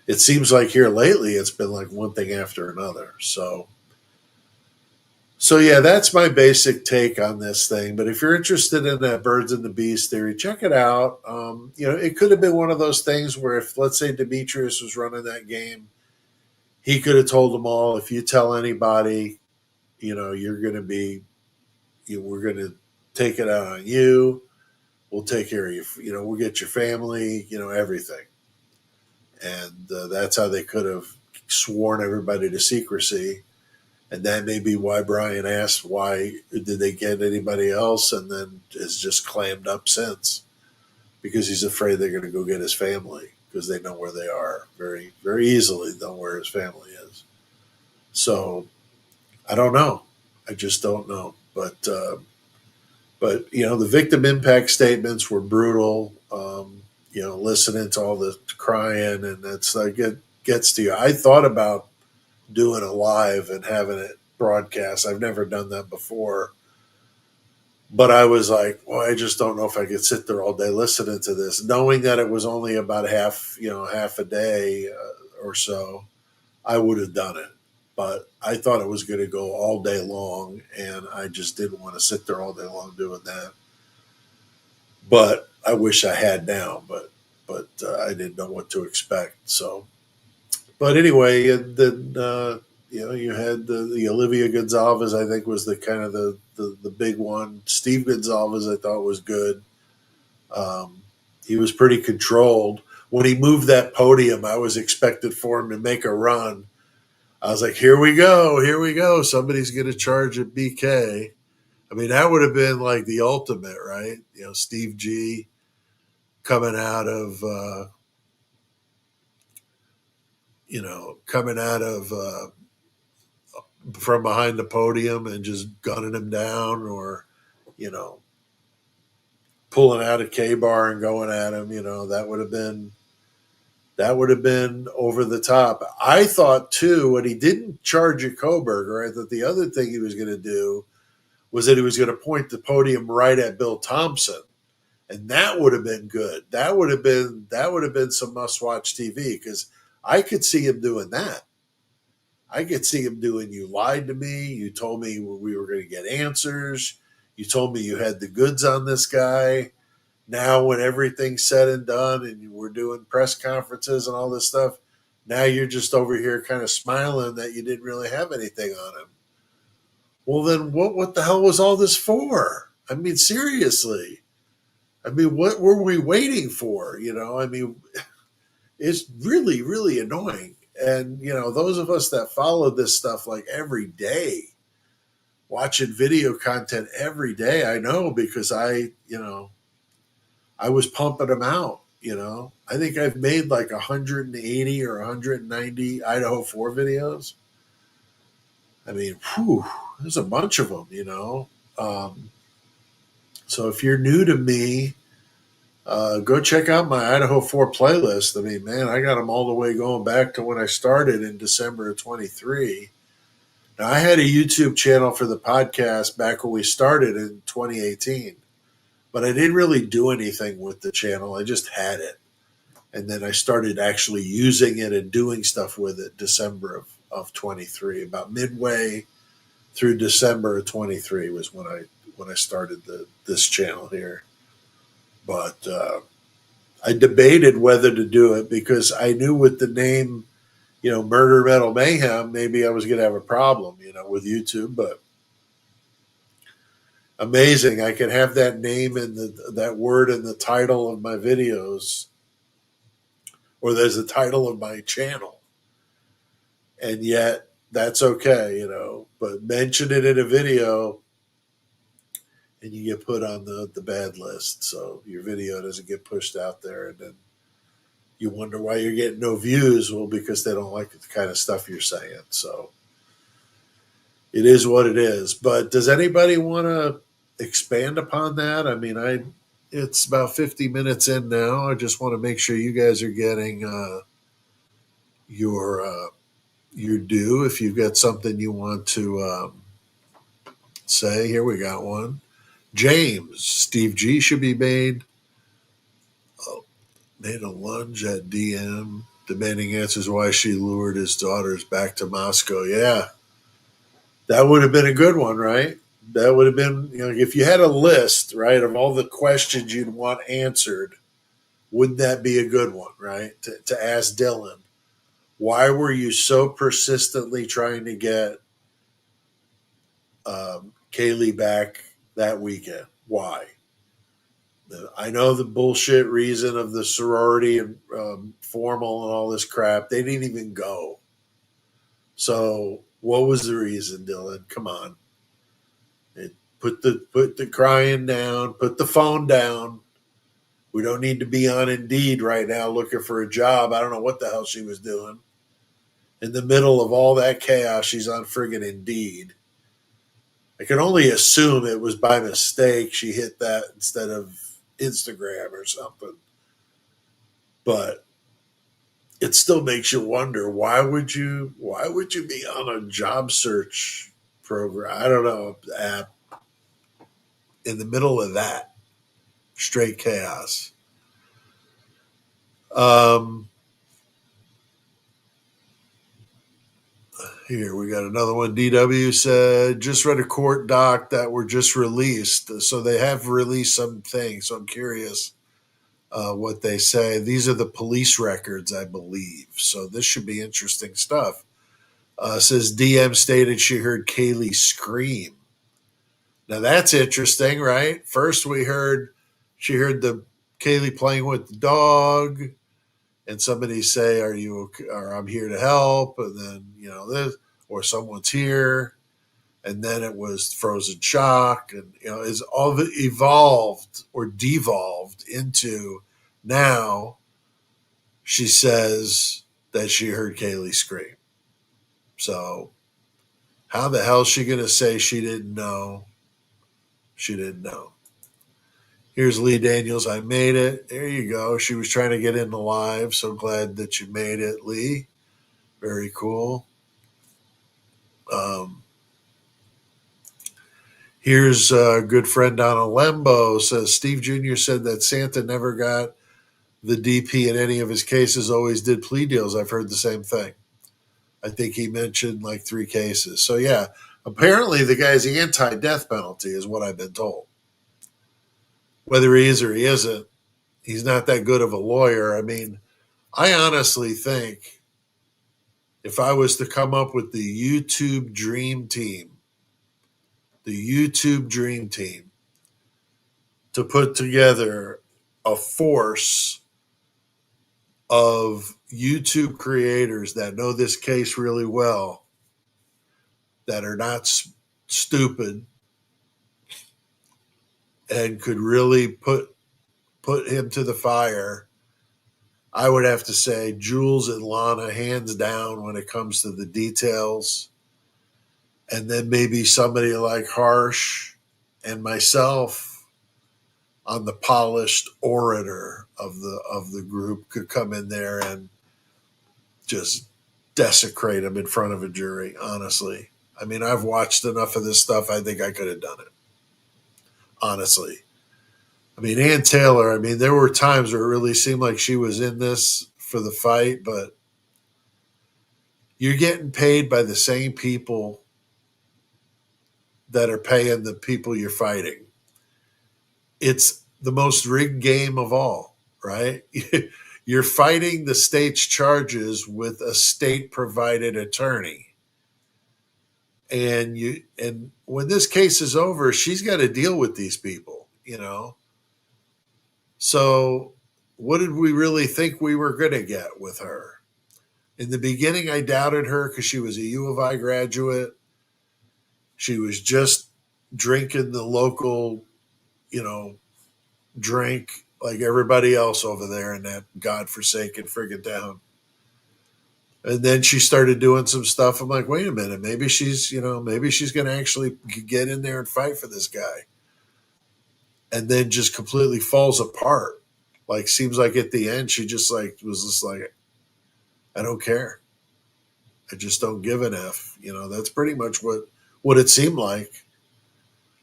It seems like here lately it's been like one thing after another. So yeah, that's my basic take on this thing. But if you're interested in that birds and the bees theory, check it out. It could have been one of those things where if, let's say, Demetrius was running that game, he could have told them all, if you tell anybody, you're going to be, we're going to take it out on you. We'll take care of you. We'll get your family, everything. And that's how they could have sworn everybody to secrecy. And that may be why Brian asked, why did they get anybody else? And then has just clammed up since, because he's afraid they're going to go get his family, because they know where they are very, very easily, know where his family is. So I don't know. I just don't know. But the victim impact statements were brutal. Listening to all the crying, and that's like, it gets to you. I thought about doing a live and having it broadcast. I've never done that before, but I was like, well, I just don't know if I could sit there all day listening to this, knowing that it was only about half a day or so. I would have done it, but I thought it was going to go all day long, and I just didn't want to sit there all day long doing that. But I wish I had now, but I didn't know what to expect. So, but anyway, and then you had the Olivia Gonzalez. I think was the kind of the big one. Steve Gonzalez, I thought, was good. He was pretty controlled. When he moved that podium, I was expected for him to make a run. I was like, here we go, here we go. Somebody's going to charge at BK. I mean, that would have been like the ultimate, right? Steve G coming out of, coming out of from behind the podium and just gunning him down, or, you know, pulling out a K-bar and going at him. That would have been over the top. I thought too, when he didn't charge at Koberger, I thought the other thing he was going to do was that he was going to point the podium right at Bill Thompson, and that would have been good. That would have been some must-watch TV, because I could see him doing that. I could see him doing, "You lied to me. You told me we were going to get answers. You told me you had the goods on this guy. Now, when everything's said and done and we're doing press conferences and all this stuff, now you're just over here kind of smiling that you didn't really have anything on him." Well, then what the hell was all this for? I mean, seriously. I mean, what were we waiting for? I mean, it's really, really annoying. And, those of us that follow this stuff like every day, watching video content every day, I know, because I was pumping them out. I think I've made like 180 or 190 Idaho 4 videos. I mean, whew, there's a bunch of them. So if you're new to me, go check out my Idaho 4 playlist. I mean, man, I got them all the way going back to when I started in December of 23. Now, I had a YouTube channel for the podcast back when we started in 2018, but I didn't really do anything with the channel. I just had it. And then I started actually using it and doing stuff with it December of 23. About midway through December of 23 was when I started this channel here. But I debated whether to do it, because I knew with the name, Murder Metal Mayhem, maybe I was going to have a problem, with YouTube. But Amazing. I can have that name and that word in the title of my videos, or there's the title of my channel, and yet that's okay, But mention it in a video, and you get put on the bad list, so your video doesn't get pushed out there, and then you wonder why you're getting no views. Well, because they don't like the kind of stuff you're saying. So it is what it is. But does anybody want to expand upon that? I mean, it's about 50 minutes in now. I just want to make sure you guys are getting your your due. If you've got something you want to say, here we got one. James, Steve G should be made a lunge at DM, demanding answers why she lured his daughters back to Moscow. Yeah, that would have been a good one, right? That would have been, if you had a list, right, of all the questions you'd want answered, wouldn't that be a good one, right? To ask Dylan, why were you so persistently trying to get Kaylee back that weekend? Why? I know the bullshit reason of the sorority and formal and all this crap. They didn't even go. So what was the reason, Dylan? Come on. Put the crying down. Put the phone down. We don't need to be on Indeed right now looking for a job. I don't know what the hell she was doing. In the middle of all that chaos, she's on friggin' Indeed. I can only assume it was by mistake she hit that instead of Instagram or something. But it still makes you wonder, why would you be on a job search program? I don't know, app in the middle of that straight chaos. Um, Here we got another one. DW said just read a court doc that were just released, so they have released some things. So I'm curious what they say. These are the police records, I believe. So this should be interesting stuff. Says DM stated she heard Kaylee scream. Now that's interesting, right? First she heard the Kaylee playing with the dog, and somebody say, "Are you okay?" Or "I'm here to help," and then this, or "Someone's here," and then it was frozen shock, and it's all of it evolved or devolved into now. She says that she heard Kaylee scream. So how the hell is she going to say she didn't know? She didn't know. Here's Lee Daniels. I made it. There you go. She was trying to get in the live. So glad that you made it, Lee. Very cool. Um, Here's a good friend Donald Lembo says Steve Jr. said that Santa never got the DP in any of his cases, always did plea deals. I've heard the same thing. I think he mentioned like 3 cases. So yeah, apparently the guy's anti-death penalty is what I've been told. Whether he is or he isn't, he's not that good of a lawyer. I mean, I honestly think if I was to come up with the YouTube dream team to put together a force of YouTube creators that know this case really well, that are not stupid, and could really put him to the fire, I would have to say Jules and Lana hands down when it comes to the details, and then maybe somebody like Harsh and myself on the polished orator of the group could come in there and just desecrate him in front of a jury. Honestly, I mean, I've watched enough of this stuff. I think I could have done it. Honestly, I mean, Ann Taylor. I mean, there were times where it really seemed like she was in this for the fight, but you're getting paid by the same people that are paying the people you're fighting. It's the most rigged game of all, right? You're fighting the state's charges with a state provided attorney. And when this case is over, she's got to deal with these people. So what did we really think we were going to get with her? In the beginning, I doubted her because she was a U of I graduate. She was just drinking the local, you know, drink like everybody else over there in that godforsaken friggin' town. And then she started doing some stuff. I'm like, wait a minute, maybe she's going to actually get in there and fight for this guy. And then just completely falls apart. Like, seems like at the end, she just like was just like, I don't care. I just don't give an F. That's pretty much what it seemed like.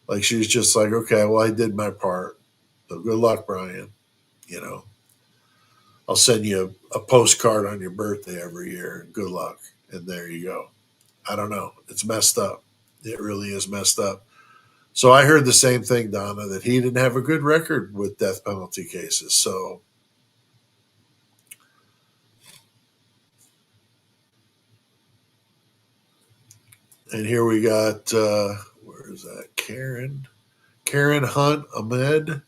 Like she was just like, okay, well, I did my part. So good luck, Brian. You know, I'll send you a postcard on your birthday every year. Good luck. And there you go. I don't know. It's messed up. It really is messed up. So I heard the same thing, Donna, that he didn't have a good record with death penalty cases. So, and here we got, where is that? Karen Hunt Ahmed.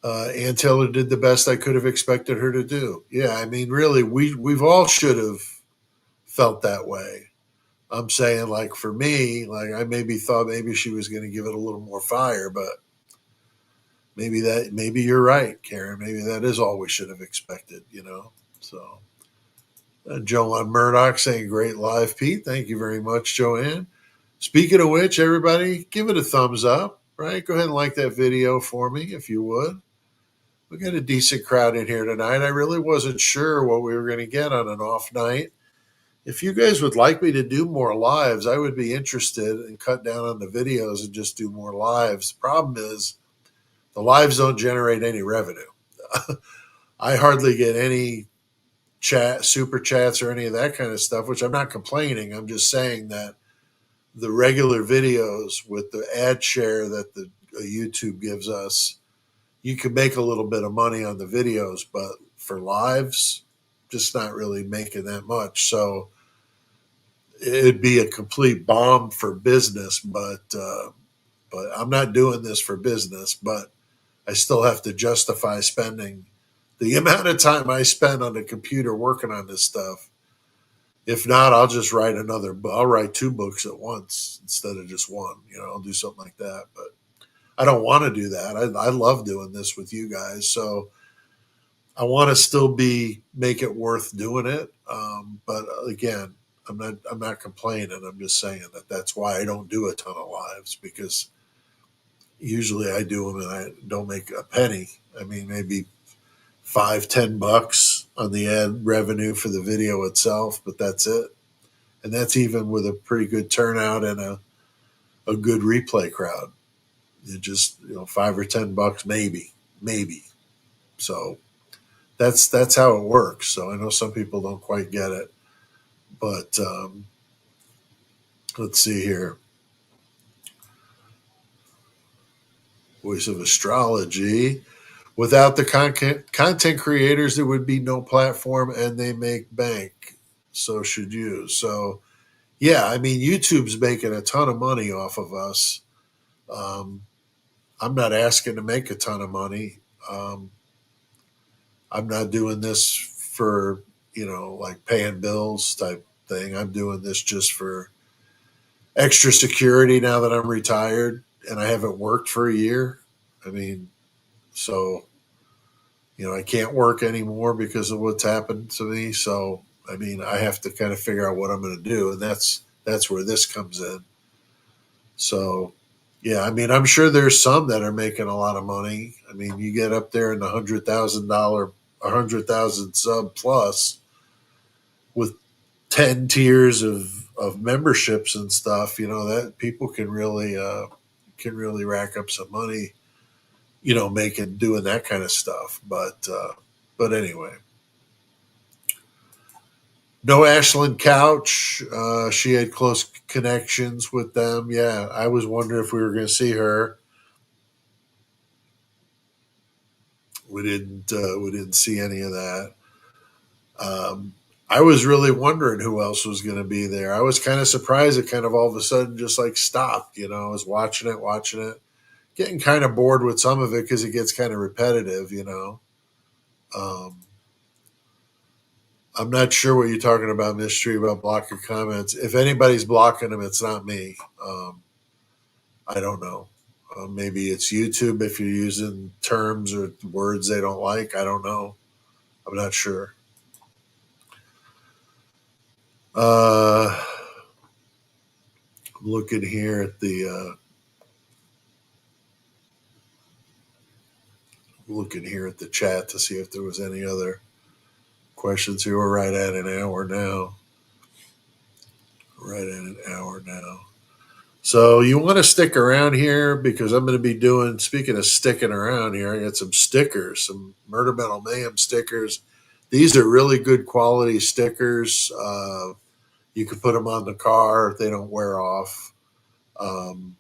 Ann Taylor did the best I could have expected her to do. Yeah, I mean, really, we've all should have felt that way. I'm saying, like, for me, like, I maybe thought maybe she was going to give it a little more fire, but maybe you're right, Karen. Maybe that is all we should have expected. So, Joanne Murdoch saying, great live, Pete. Thank you very much, Joanne. Speaking of which, everybody, give it a thumbs up, right? Go ahead and like that video for me if you would. We got a decent crowd in here tonight. I really wasn't sure what we were going to get on an off night. If you guys would like me to do more lives, I would be interested and cut down on the videos and just do more lives. The problem is the lives don't generate any revenue. I hardly get any super chats or any of that kind of stuff, which I'm not complaining. I'm just saying that the regular videos with the ad share that the YouTube gives us, you can make a little bit of money on the videos, but for lives, just not really making that much. So it'd be a complete bomb for business, but I'm not doing this for business. But I still have to justify spending the amount of time I spend on the computer working on this stuff. If not, I'll just write I'll write two books at once instead of just one. I'll do something like that. But I don't want to do that. I love doing this with you guys. So I want to still make it worth doing it. But again, I'm not complaining. I'm just saying that's why I don't do a ton of lives, because usually I do them and I don't make a penny. I mean, maybe $5-10 on the ad revenue for the video itself, but that's it. And that's even with a pretty good turnout and a good replay crowd. It just, $5 or $10, maybe. So that's how it works. So I know some people don't quite get it, but let's see here. Voice of Astrology. Without the content creators, there would be no platform, and they make bank. So should you. So yeah, I mean, YouTube's making a ton of money off of us. Um, I'm not asking to make a ton of money. Um, I'm not doing this for, like paying bills type thing. I'm doing this just for extra security now that I'm retired and I haven't worked for a year. I mean, so, I can't work anymore because of what's happened to me. So, I mean, I have to kind of figure out what I'm going to do. And that's where this comes in. So, yeah, I mean, I'm sure there's some that are making a lot of money. I mean, you get up there in the $100,000 sub plus with 10 tiers of memberships and stuff, that people can really rack up some money, making doing that kind of stuff. But anyway, no Ashland Couch. She had close connections with them. Yeah, I was wondering if we were going to see her. We didn't. We didn't see any of that. Um, I was really wondering who else was going to be there. I was kind of surprised it kind of all of a sudden just like stopped. I was watching it, getting kind of bored with some of it because it gets kind of repetitive. Um, I'm not sure what you're talking about, Mystery, about blocking comments. If anybody's blocking them, it's not me. I don't know. Maybe it's YouTube if you're using terms or words they don't like. I don't know. I'm not sure. Uh, I'm looking here at the chat to see if there was any other questions here. We're right at an hour now. Right at an hour now. So you want to stick around here because I'm going to be doing. Speaking of sticking around here, I got some stickers, some Murder Metal Mayhem stickers. These are really good quality stickers. You can put them on the car; they don't wear off. Um,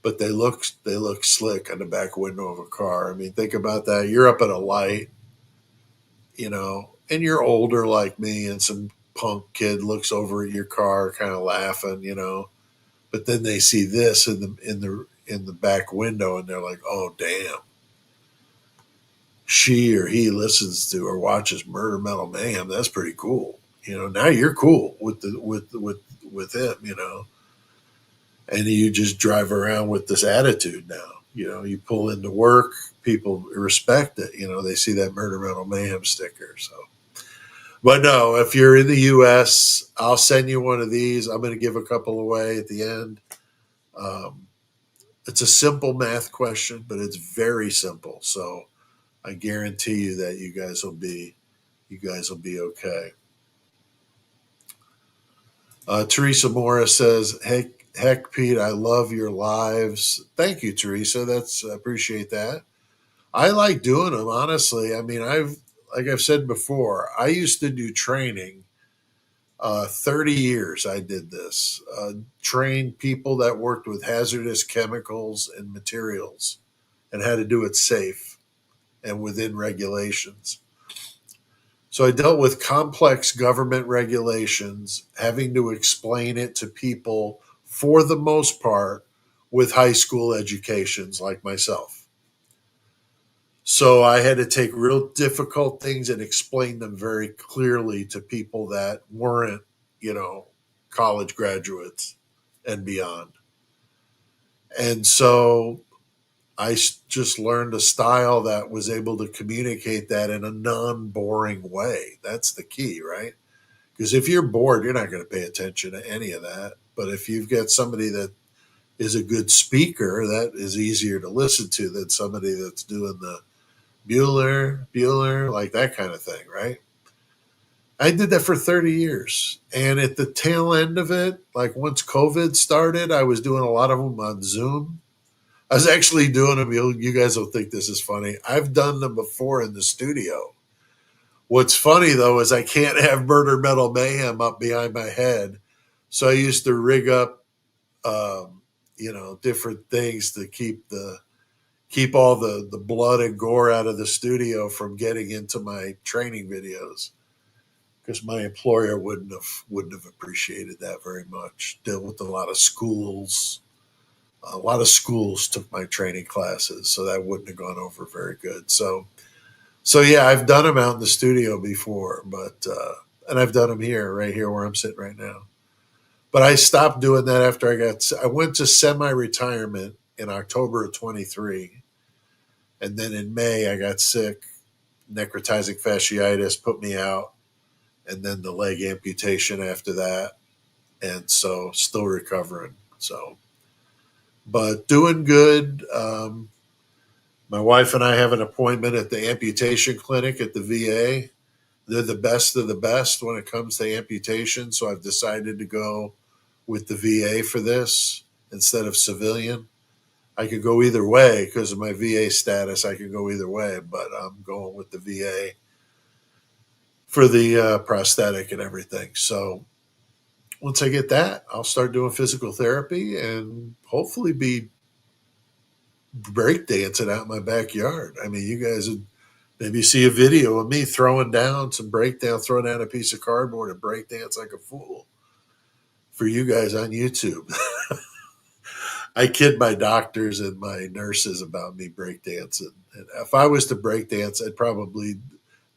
but they look slick on the back window of a car. I mean, think about that. You're up at a light, and you're older like me, and some punk kid looks over at your car, kind of laughing. But then they see this in the back window, and they're like, "Oh, damn! She or he listens to or watches Murder Metal Mayhem. That's pretty cool." Now you're cool with him. And you just drive around with this attitude now. You pull into work, people respect it. They see that Murder Metal Mayhem sticker. So, but no, if you're in the U.S., I'll send you one of these. I'm going to give a couple away at the end. Um, it's a simple math question, but it's very simple. So I guarantee you that you guys will be okay. Teresa Morris says, Heck, Pete, I love your lives." Thank you, Teresa. I appreciate that. I like doing them, honestly. I mean, like I've said before, I used to do training. 30 years I did this. Trained people that worked with hazardous chemicals and materials and how to do it safe and within regulations. So I dealt with complex government regulations, having to explain it to people for the most part with high school educations like myself. So I had to take real difficult things and explain them very clearly to people that weren't, you know, college graduates and beyond. And so just learned a style that was able to communicate that in a non boring way. That's the key, right? Because if you're bored, you're not going to pay attention to any of that. But if you've got somebody that is a good speaker, that is easier to listen to than somebody that's doing the Bueller, like that kind of thing, right? I did that for 30 years. And at the tail end of it, like once COVID started, I was doing a lot of them on Zoom. I was actually doing them. You guys will think this is funny. I've done them before in the studio. What's funny though is I can't have Murder Metal Mayhem up behind my head, so I used to rig up, different things to keep all the blood and gore out of the studio from getting into my training videos. Because my employer wouldn't have appreciated that very much. Dealt with a lot of schools. A lot of schools took my training classes, so that wouldn't have gone over very good. So yeah, I've done them out in the studio before, but and I've done them right here where I'm sitting right now. But I stopped doing that after I went to semi-retirement in October of 23, and then in May I got sick, necrotizing fasciitis put me out, and then the leg amputation after that, and so still recovering. So, but doing good. My wife and I have an appointment at the amputation clinic at the VA. They're the best of the best when it comes to amputation. So I've decided to go with the VA for this instead of civilian. I could go either way because of my VA status. I could go either way, but I'm going with the VA for the prosthetic and everything. So once I get that, I'll start doing physical therapy and hopefully be breakdancing out in my backyard. I mean, you guys would Maybe you see a video of me throwing down some breakdown, throwing down a piece of cardboard and breakdance like a fool for you guys on YouTube. I kid my doctors and my nurses about me breakdancing. And if I was to breakdance, I'd probably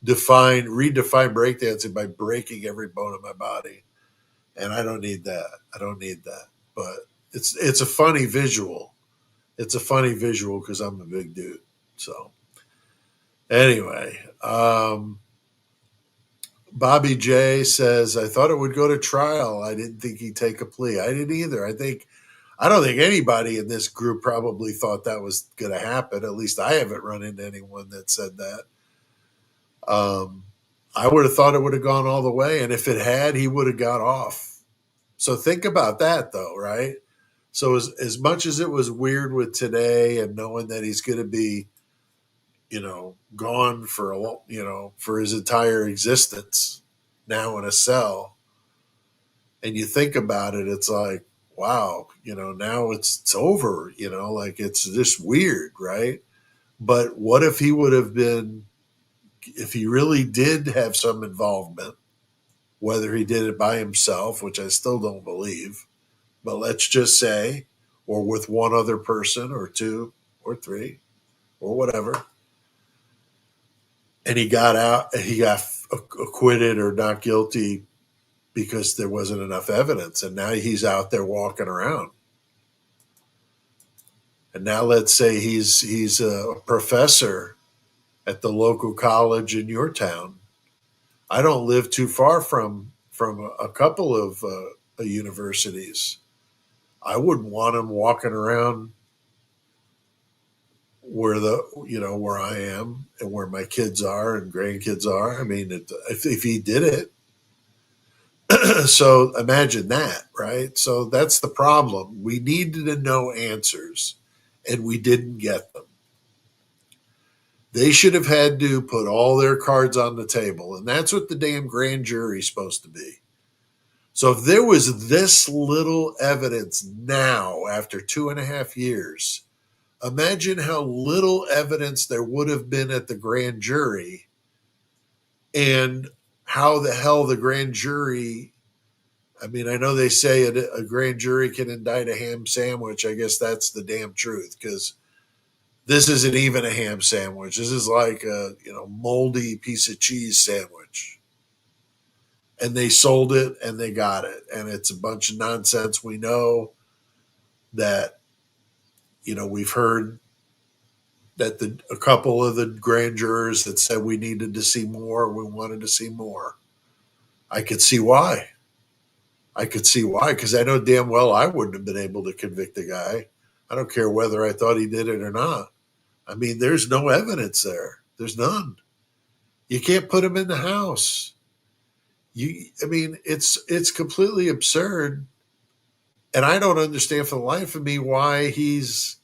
redefine breakdancing by breaking every bone in my body. And I don't need that. I don't need that. But it's a funny visual. It's a funny visual because I'm a big dude. So anyway, Bobby J says, I thought it would go to trial. I didn't think he'd take a plea. I didn't either. I don't think anybody in this group probably thought that was going to happen. At least I haven't run into anyone that said that. Um, I would have thought it would have gone all the way. And if it had, he would have got off. So think about that, though, right? So as much as it was weird with today and knowing that he's going to be, gone for for his entire existence now in a cell, and you think about it, it's like, wow, now it's over, like it's just weird, right? But what if he would have been, if he really did have some involvement, whether he did it by himself, which I still don't believe, but let's just say, or with one other person or two or three or whatever, and he got out, he got acquitted or not guilty because there wasn't enough evidence, and now he's out there walking around. And now let's say he's a professor at the local college in your town. I don't live too far from a couple of universities. I wouldn't want him walking around where I am and where my kids are and grandkids are. I mean, if he did it, so imagine that, right? So that's the problem. We needed to know answers, and we didn't get them. They should have had to put all their cards on the table, and that's what the damn grand jury is supposed to be. So if there was this little evidence now, after 2.5 years, imagine how little evidence there would have been at the grand jury, and how the hell the grand jury. I mean, I know they say a grand jury can indict a ham sandwich. I guess that's the damn truth, because this isn't even a ham sandwich. This is like a moldy piece of cheese sandwich, and they sold it and they got it, and it's a bunch of nonsense. We know that we've heard that a couple of the grand jurors that said we needed to see more, we wanted to see more. I could see why. Because I know damn well I wouldn't have been able to convict the guy. I don't care whether I thought he did it or not. I mean, there's no evidence there. There's none. You can't put him in the house. I mean, it's completely absurd, and I don't understand for the life of me why he's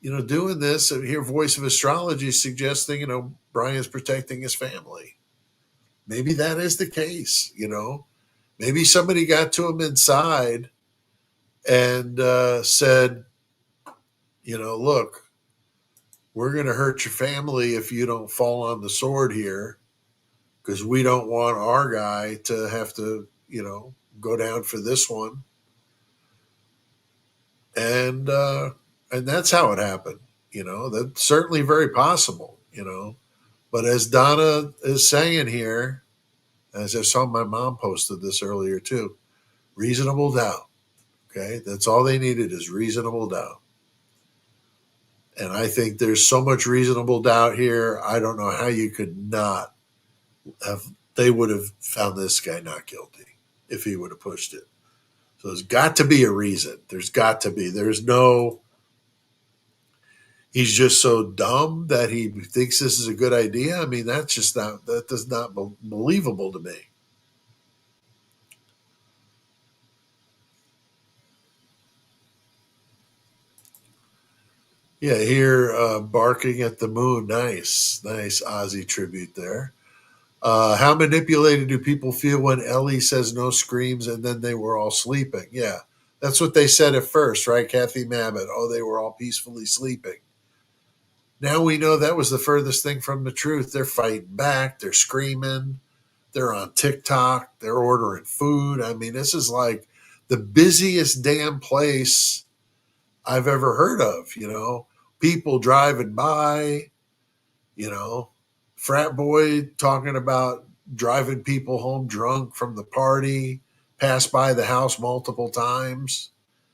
doing this. And here, Voice of Astrology suggesting Brian's protecting his family. Maybe that is the case. Maybe somebody got to him inside and said, look, we're going to hurt your family if you don't fall on the sword here, because we don't want our guy to have to, go down for this one. And that's how it happened. That's certainly very possible. But as Donna is saying here, as I saw my mom posted this earlier too, reasonable doubt. Okay, that's all they needed is reasonable doubt. And I think there's so much reasonable doubt here. I don't know how you could not have. They would have found this guy not guilty if he would have pushed it. So there's got to be a reason. There's got to be. There's no. He's just so dumb that he thinks this is a good idea. I mean, that's just not. That does not believable to me. Yeah, here barking at the moon. Nice Ozzy tribute there. How manipulated do people feel when Ellie says no screams and then they were all sleeping? Yeah, that's what they said at first, right, Kathy Mabbott? Oh, they were all peacefully sleeping. Now we know that was the furthest thing from the truth. They're fighting back. They're screaming. They're on TikTok. They're ordering food. I mean, this is like the busiest damn place I've ever heard of, people driving by, you know, frat boy talking about driving people home drunk from the party, passed by the house multiple times.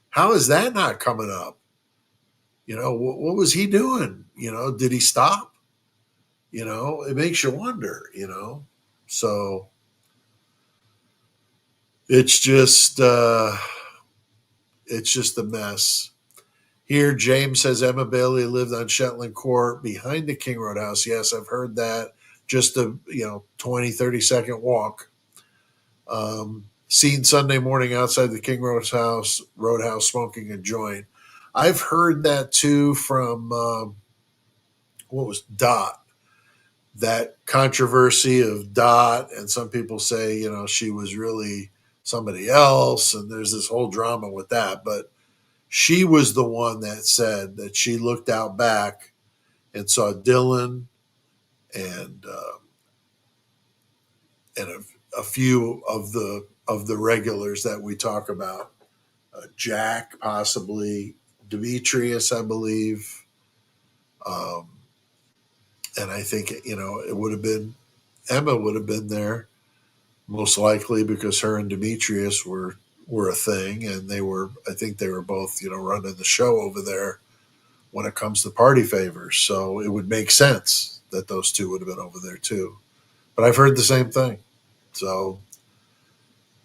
How is that not coming up? What was he doing? Did he stop? It makes you wonder. So it's just, it's just a mess. Here, James says Emma Bailey lived on Shetland Court behind the King Road house. Yes, I've heard that. Just a 20-30 second walk. Seen Sunday morning outside the King Roadhouse smoking a joint. I've heard that too from what was Dot. That controversy of Dot, and some people say she was really somebody else, and there's this whole drama with that. But she was the one that said that she looked out back and saw Dylan and a few of the regulars that we talk about, Jack, possibly Demetrius, I believe, um, and I think it would have been Emma would have been there most likely because her and Demetrius were a thing, and I think they were both running the show over there when it comes to party favors. So it would make sense that those two would have been over there too. But I've heard the same thing. So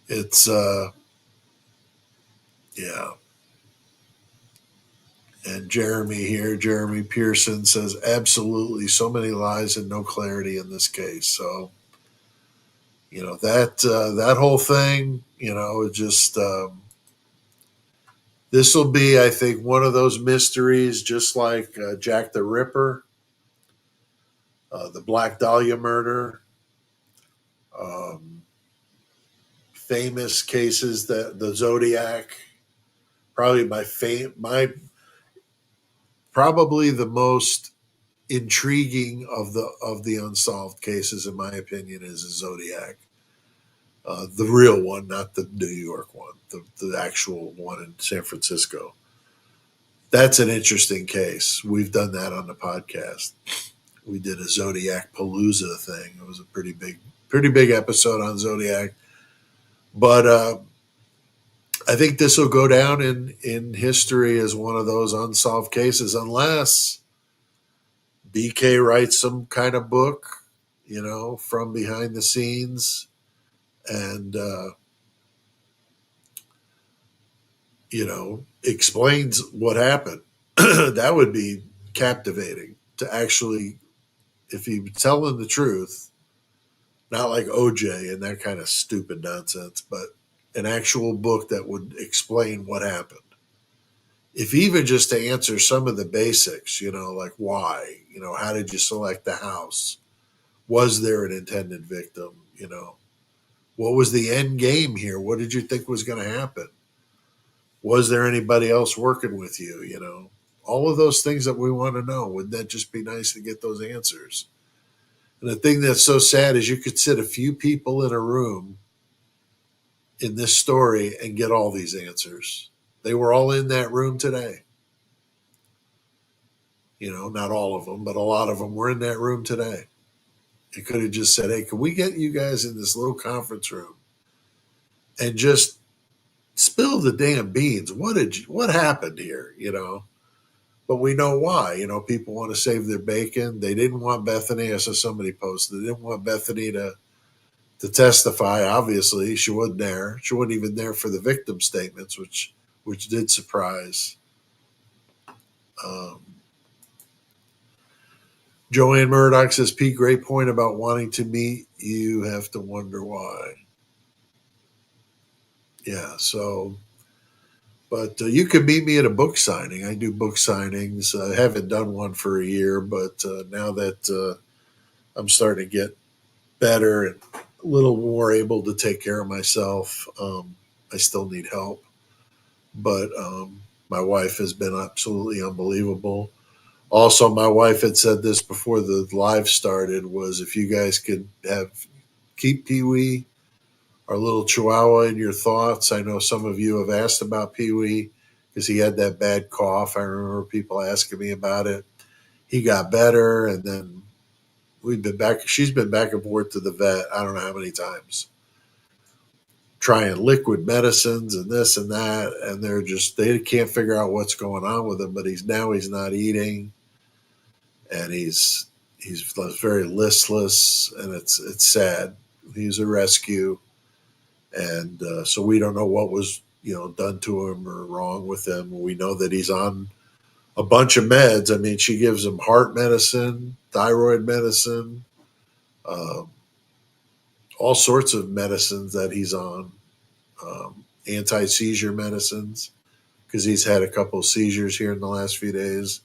it's yeah. And Jeremy Pearson says absolutely so many lies and no clarity in this case. So that whole thing, it just this will be, I think, one of those mysteries, just like Jack the Ripper, the Black Dahlia murder, um, famous cases that the Zodiac, probably my probably the most intriguing of the unsolved cases, in my opinion, is the Zodiac, the real one, not the New York one, the actual one in San Francisco. That's an interesting case. We've done that on the podcast. We did a Zodiac Palooza thing. It was a pretty big episode on Zodiac. But I think this will go down in history as one of those unsolved cases, unless BK writes some kind of book, from behind the scenes, and explains what happened. That would be captivating to actually, if he was telling the truth, not like OJ and that kind of stupid nonsense, but an actual book that would explain what happened. If even just to answer some of the basics, like why, how did you select the house? Was there an intended victim? What was the end game here? What did you think was going to happen? Was there anybody else working with you? All of those things that we want to know. Wouldn't that just be nice to get those answers? And the thing that's so sad is you could sit a few people in a room in this story and get all these answers. They were all in that room today. Not all of them, but a lot of them were in that room today. It could have just said, hey, can we get you guys in this little conference room and just spill the damn beans? What happened here? But we know why. People want to save their bacon. They didn't want Bethany. I saw somebody post. They didn't want Bethany to testify. Obviously, she wasn't there. She wasn't even there for the victim statements, which did surprise. Um, Joanne Murdoch says, Pete, great point about wanting to meet. You have to wonder why. Yeah, so, but you can meet me at a book signing. I do book signings. I haven't done one for a year, but now that I'm starting to get better and a little more able to take care of myself, I still need help. But my wife has been absolutely unbelievable. Also, my wife had said this before the live started, was if you guys could keep Pee Wee, our little Chihuahua, in your thoughts. I know some of you have asked about Pee Wee because he had that bad cough. I remember people asking me about it. He got better, and then we've been back. She's been back and forth to the vet. I don't know how many times, trying liquid medicines and this and that, and they can't figure out what's going on with him. But he's not eating, and he's very listless, and it's sad. He's a rescue, and so we don't know what was done to him or wrong with him. We know that he's on a bunch of meds. I mean, she gives him heart medicine, thyroid medicine, um, all sorts of medicines that he's on, anti seizure medicines because he's had a couple of seizures here in the last few days.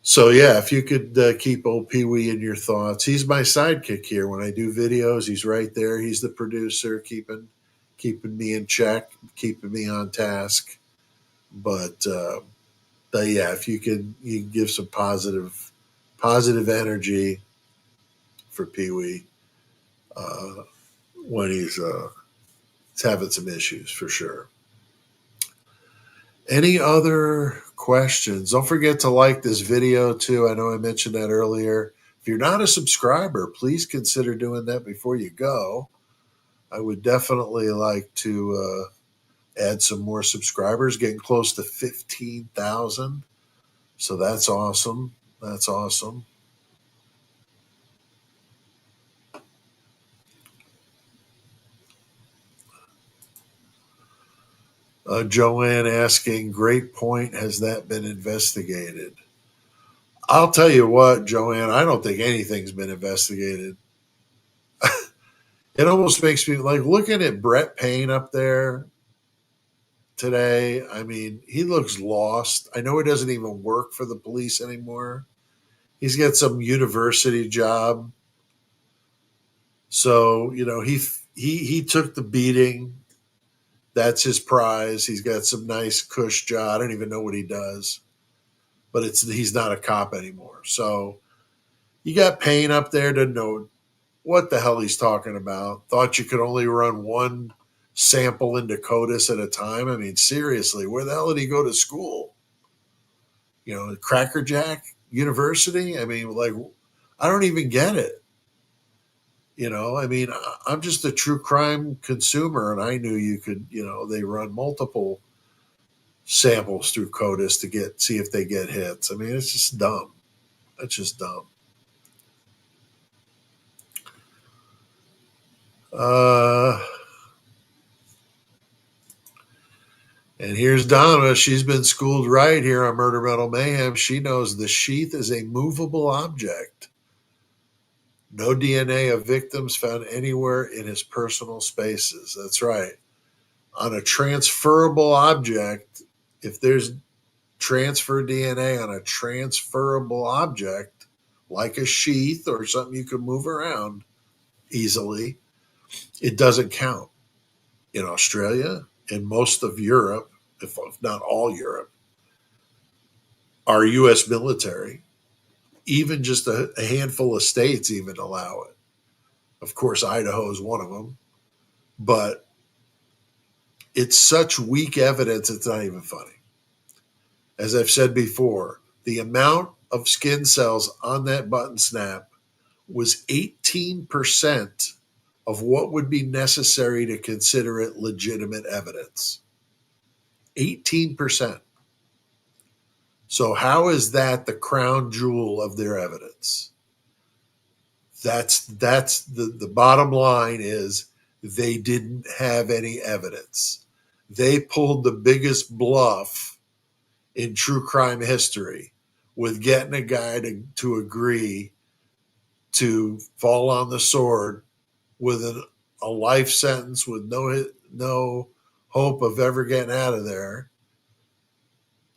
So yeah, if you could keep old Pee Wee in your thoughts, he's my sidekick here when I do videos. He's right there. He's the producer, keeping me in check, keeping me on task. But yeah, if you can give some positive energy for Pee Wee uh, when he's having some issues for sure. Any other questions? Don't forget to like this video too. I know I mentioned that earlier. If you're not a subscriber, please consider doing that before you go. I would definitely like to add some more subscribers, getting close to 15,000. So that's awesome. That's awesome. Joanne asking, great point. Has that been investigated? I'll tell you what, Joanne, I don't think anything's been investigated. It almost makes me like looking at Brett Payne up there today. I mean, he looks lost. I know he doesn't even work for the police anymore. He's got some university job. So, he took the beating. That's his prize. He's got some nice cush job. I don't even know what he does, but he's not a cop anymore. So you got Payne up there to know what the hell he's talking about. Thought you could only run one sample into CODIS at a time. I mean, seriously, where the hell did he go to school? Cracker Jack University? I mean, like, I don't even get it. I mean, I'm just a true crime consumer, and I knew you could, they run multiple samples through CODIS to see if they get hits. I mean, it's just dumb. It's just dumb. Uh, And here's Donna. She's been schooled right here on Murder Metal Mayhem. She knows the sheath is a movable object. No DNA of victims found anywhere in his personal spaces. That's right. On a transferable object, if there's transfer DNA on a transferable object, like a sheath or something you can move around easily, it doesn't count. In Australia, in most of Europe, if not all Europe, our U.S. military, even just a handful of states even allow it. Of course, Idaho is one of them, but it's such weak evidence, it's not even funny. As I've said before, the amount of skin cells on that button snap was 18% of what would be necessary to consider it legitimate evidence. 18%. So, how is that the crown jewel of their evidence? That's the bottom line is they didn't have any evidence. They pulled the biggest bluff in true crime history with getting a guy to agree to fall on the sword with a life sentence with no hope of ever getting out of there.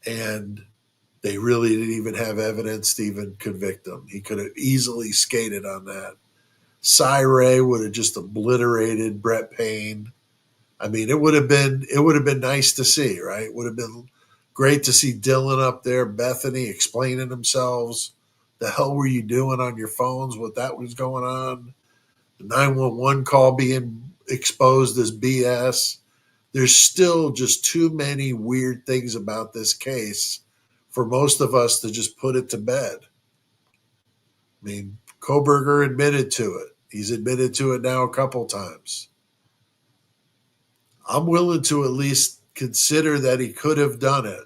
And they really didn't even have evidence to even convict him. He could have easily skated on that. Ray would have just obliterated Brett Payne. I mean, it would have been nice to see, right? It would have been Great to see Dylan up there, Bethany explaining themselves. The hell were you doing on your phones? What that was going on? The 911 call being exposed as BS. There's still just too many weird things about this case for most of us to just put it to bed. I mean, Koberger admitted to it. He's admitted to it now a couple times. I'm willing to at least consider that he could have done it,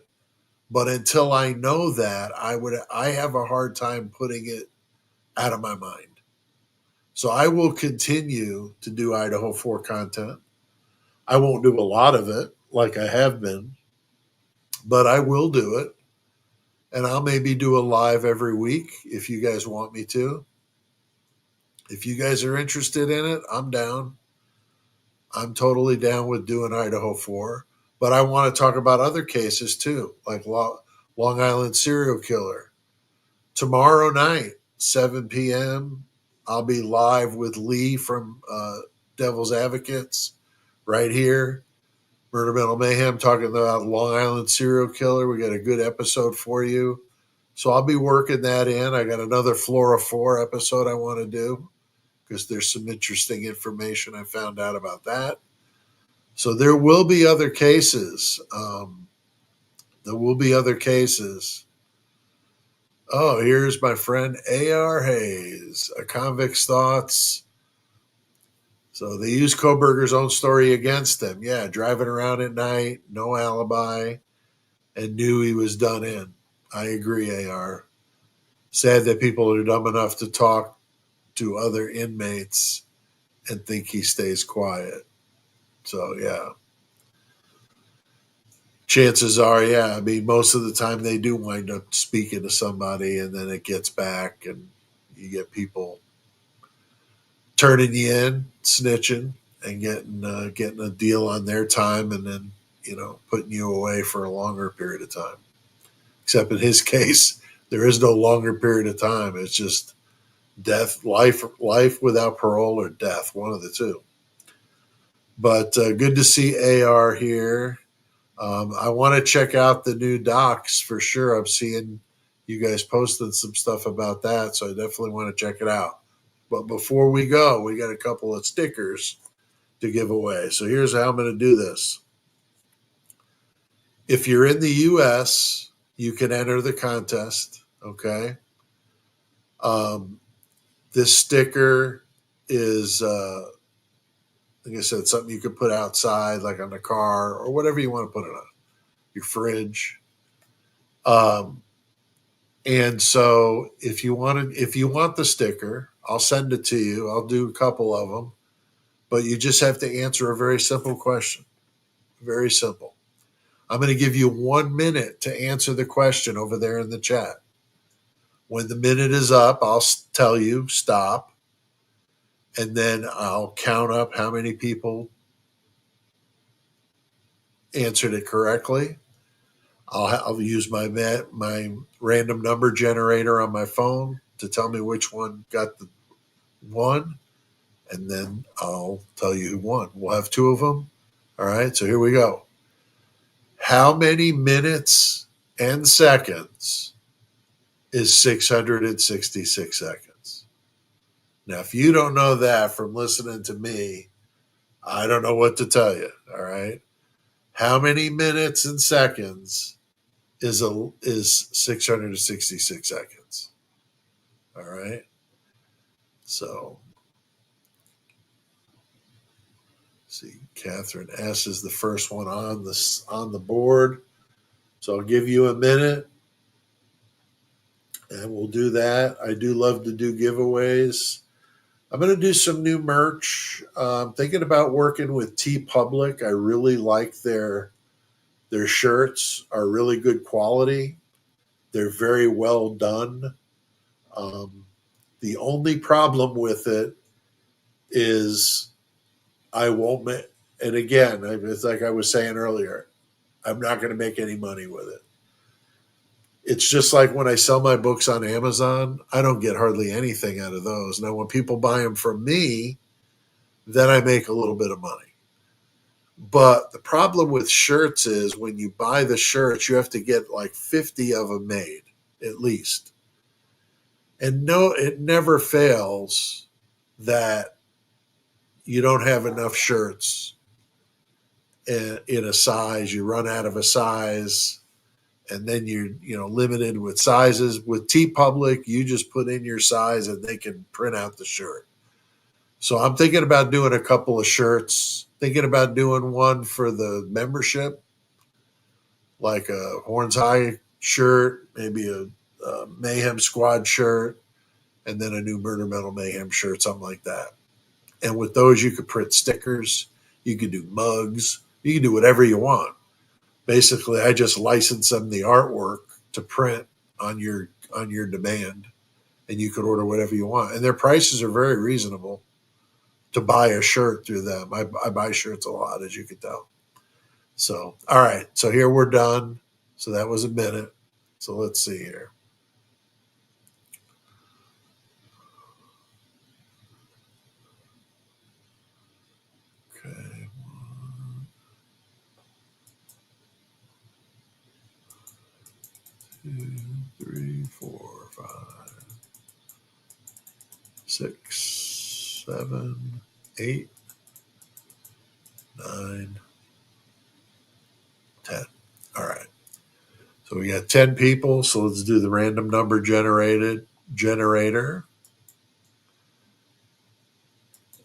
but until I know that, I have a hard time putting it out of my mind. So I will continue to do Idaho 4 content. I won't do a lot of it like I have been, but I will do it. And I'll maybe do a live every week if you guys want me to. If you guys are interested in it, I'm down. I'm totally down with doing Idaho 4. But I want to talk about other cases too, like Long Island serial killer. Tomorrow night, 7 p.m., I'll be live with Lee from Devil's Advocates right here. Murder Metal Mayhem talking about Long Island serial killer. We got a good episode for you. So I'll be working that in. I got another Flora 4 episode I want to do because there's some interesting information I found out about that. So there will be other cases. There will be other cases. Oh, here's my friend A.R. Hayes, A Convict's Thoughts. So they used Koberger's own story against him. Yeah, driving around at night, no alibi, and knew he was done in. I agree, A.R. Sad that people are dumb enough to talk to other inmates and think he stays quiet. So, yeah. Chances are, yeah. I mean, most of the time they do wind up speaking to somebody and then it gets back and you get people turning you in, snitching, and getting a deal on their time and then, putting you away for a longer period of time. Except in his case, there is no longer period of time. It's just death, life without parole or death, one of the two. But good to see AR here. I want to check out the new docs for sure. I'm seeing you guys posting some stuff about that, so I definitely want to check it out. But before we go, we got a couple of stickers to give away. So here's how I'm going to do this. If you're in the U.S., you can enter the contest, okay? This sticker is, like I said, something you could put outside, like on the car or whatever you want to put it on, your fridge. And so if you want the sticker, I'll send it to you. I'll do a couple of them, but you just have to answer a very simple question. Very simple. I'm going to give you 1 minute to answer the question over there in the chat. When the minute is up, I'll tell you stop, and then I'll count up how many people answered it correctly. I'll use my random number generator on my phone to tell me which one got the one, and then I'll tell you who won. We'll have two of them. All right, so here we go. How many minutes and seconds is 666 seconds? Now, if you don't know that from listening to me, I don't know what to tell you. All right. How many minutes and seconds is 666 seconds? All right. So, see, Catherine S is the first one on the board. So I'll give you a minute, and we'll do that. I do love to do giveaways. I'm going to do some new merch. I'm thinking about working with T Public. I really like their shirts are really good quality. They're very well done. The only problem with it is I won't make, and again, it's like I was saying earlier, I'm not going to make any money with it. It's just like when I sell my books on Amazon, I don't get hardly anything out of those. Now, when people buy them from me, then I make a little bit of money. But the problem with shirts is when you buy the shirts, you have to get like 50 of them made at least. And no, it never fails that you don't have enough shirts in a size. You run out of a size, and then you're limited with sizes. With T Public, you just put in your size and they can print out the shirt. So I'm thinking about doing a couple of shirts. Thinking about doing one for the membership, like a Horns High shirt, maybe a Mayhem Squad shirt, and then a new Murder Metal Mayhem shirt, something like that. And with those, you could print stickers, you could do mugs, you can do whatever you want. Basically, I just license them the artwork to print on your demand, and you could order whatever you want. And their prices are very reasonable to buy a shirt through them. I buy shirts a lot, as you can tell. So, all right. So here we're done. So that was a minute. So let's see here. Okay. 1, 2, 3, 4, 5, 6, 7, 8, 9, 10. All right. So we got 10 people. So let's do the random number generator.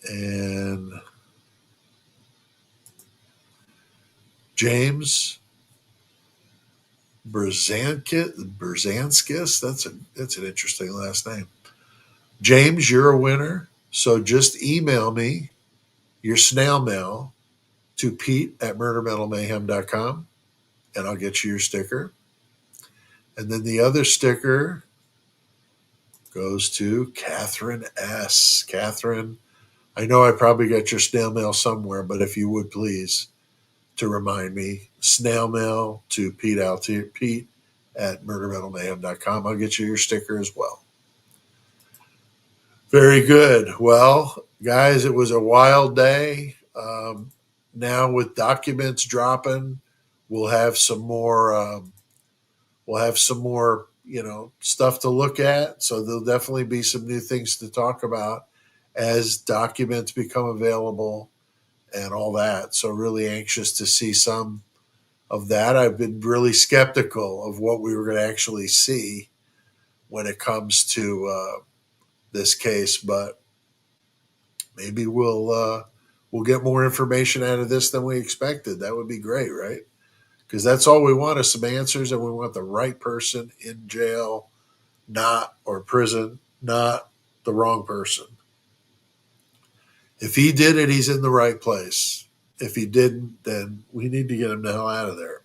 And James Berzanskis. That's an interesting last name. James, you're a winner. So just email me your snail mail to Pete@murdermetalmayhem.com, and I'll get you your sticker. And then the other sticker goes to Catherine S. Catherine, I know I probably got your snail mail somewhere, but if you would please, to remind me, snail mail to Pete@murdermetalmayhem.com. I'll get you your sticker as well. Very good. Well, guys, it was a wild day. Now with documents dropping, we'll have some more. Stuff to look at. So there'll definitely be some new things to talk about as documents become available and all that. So really anxious to see some of that. I've been really skeptical of what we were going to actually see when it comes to this case, but maybe we'll get more information out of this than we expected. That would be great, right? Because that's all we want is some answers, and we want the right person in jail, or prison, not the wrong person. If he did it, he's in the right place. If he didn't, then we need to get him the hell out of there.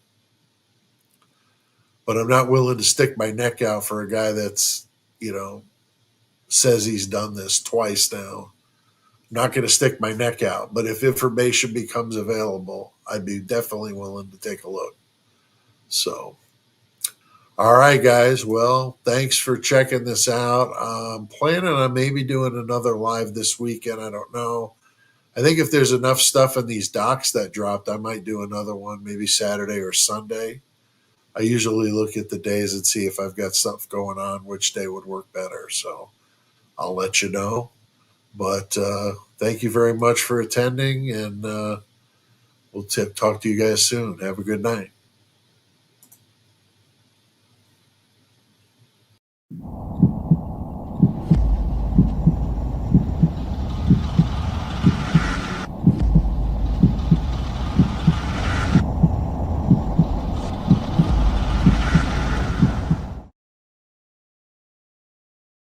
But I'm not willing to stick my neck out for a guy that's, says he's done this twice now. I'm not going to stick my neck out. But if information becomes available, I'd be definitely willing to take a look. So, all right, guys. Well, thanks for checking this out. I'm planning on maybe doing another live this weekend. I don't know. I think if there's enough stuff in these docs that dropped, I might do another one, maybe Saturday or Sunday. I usually look at the days and see if I've got stuff going on, which day would work better. So I'll let you know. But thank you very much for attending, and we'll talk to you guys soon. Have a good night.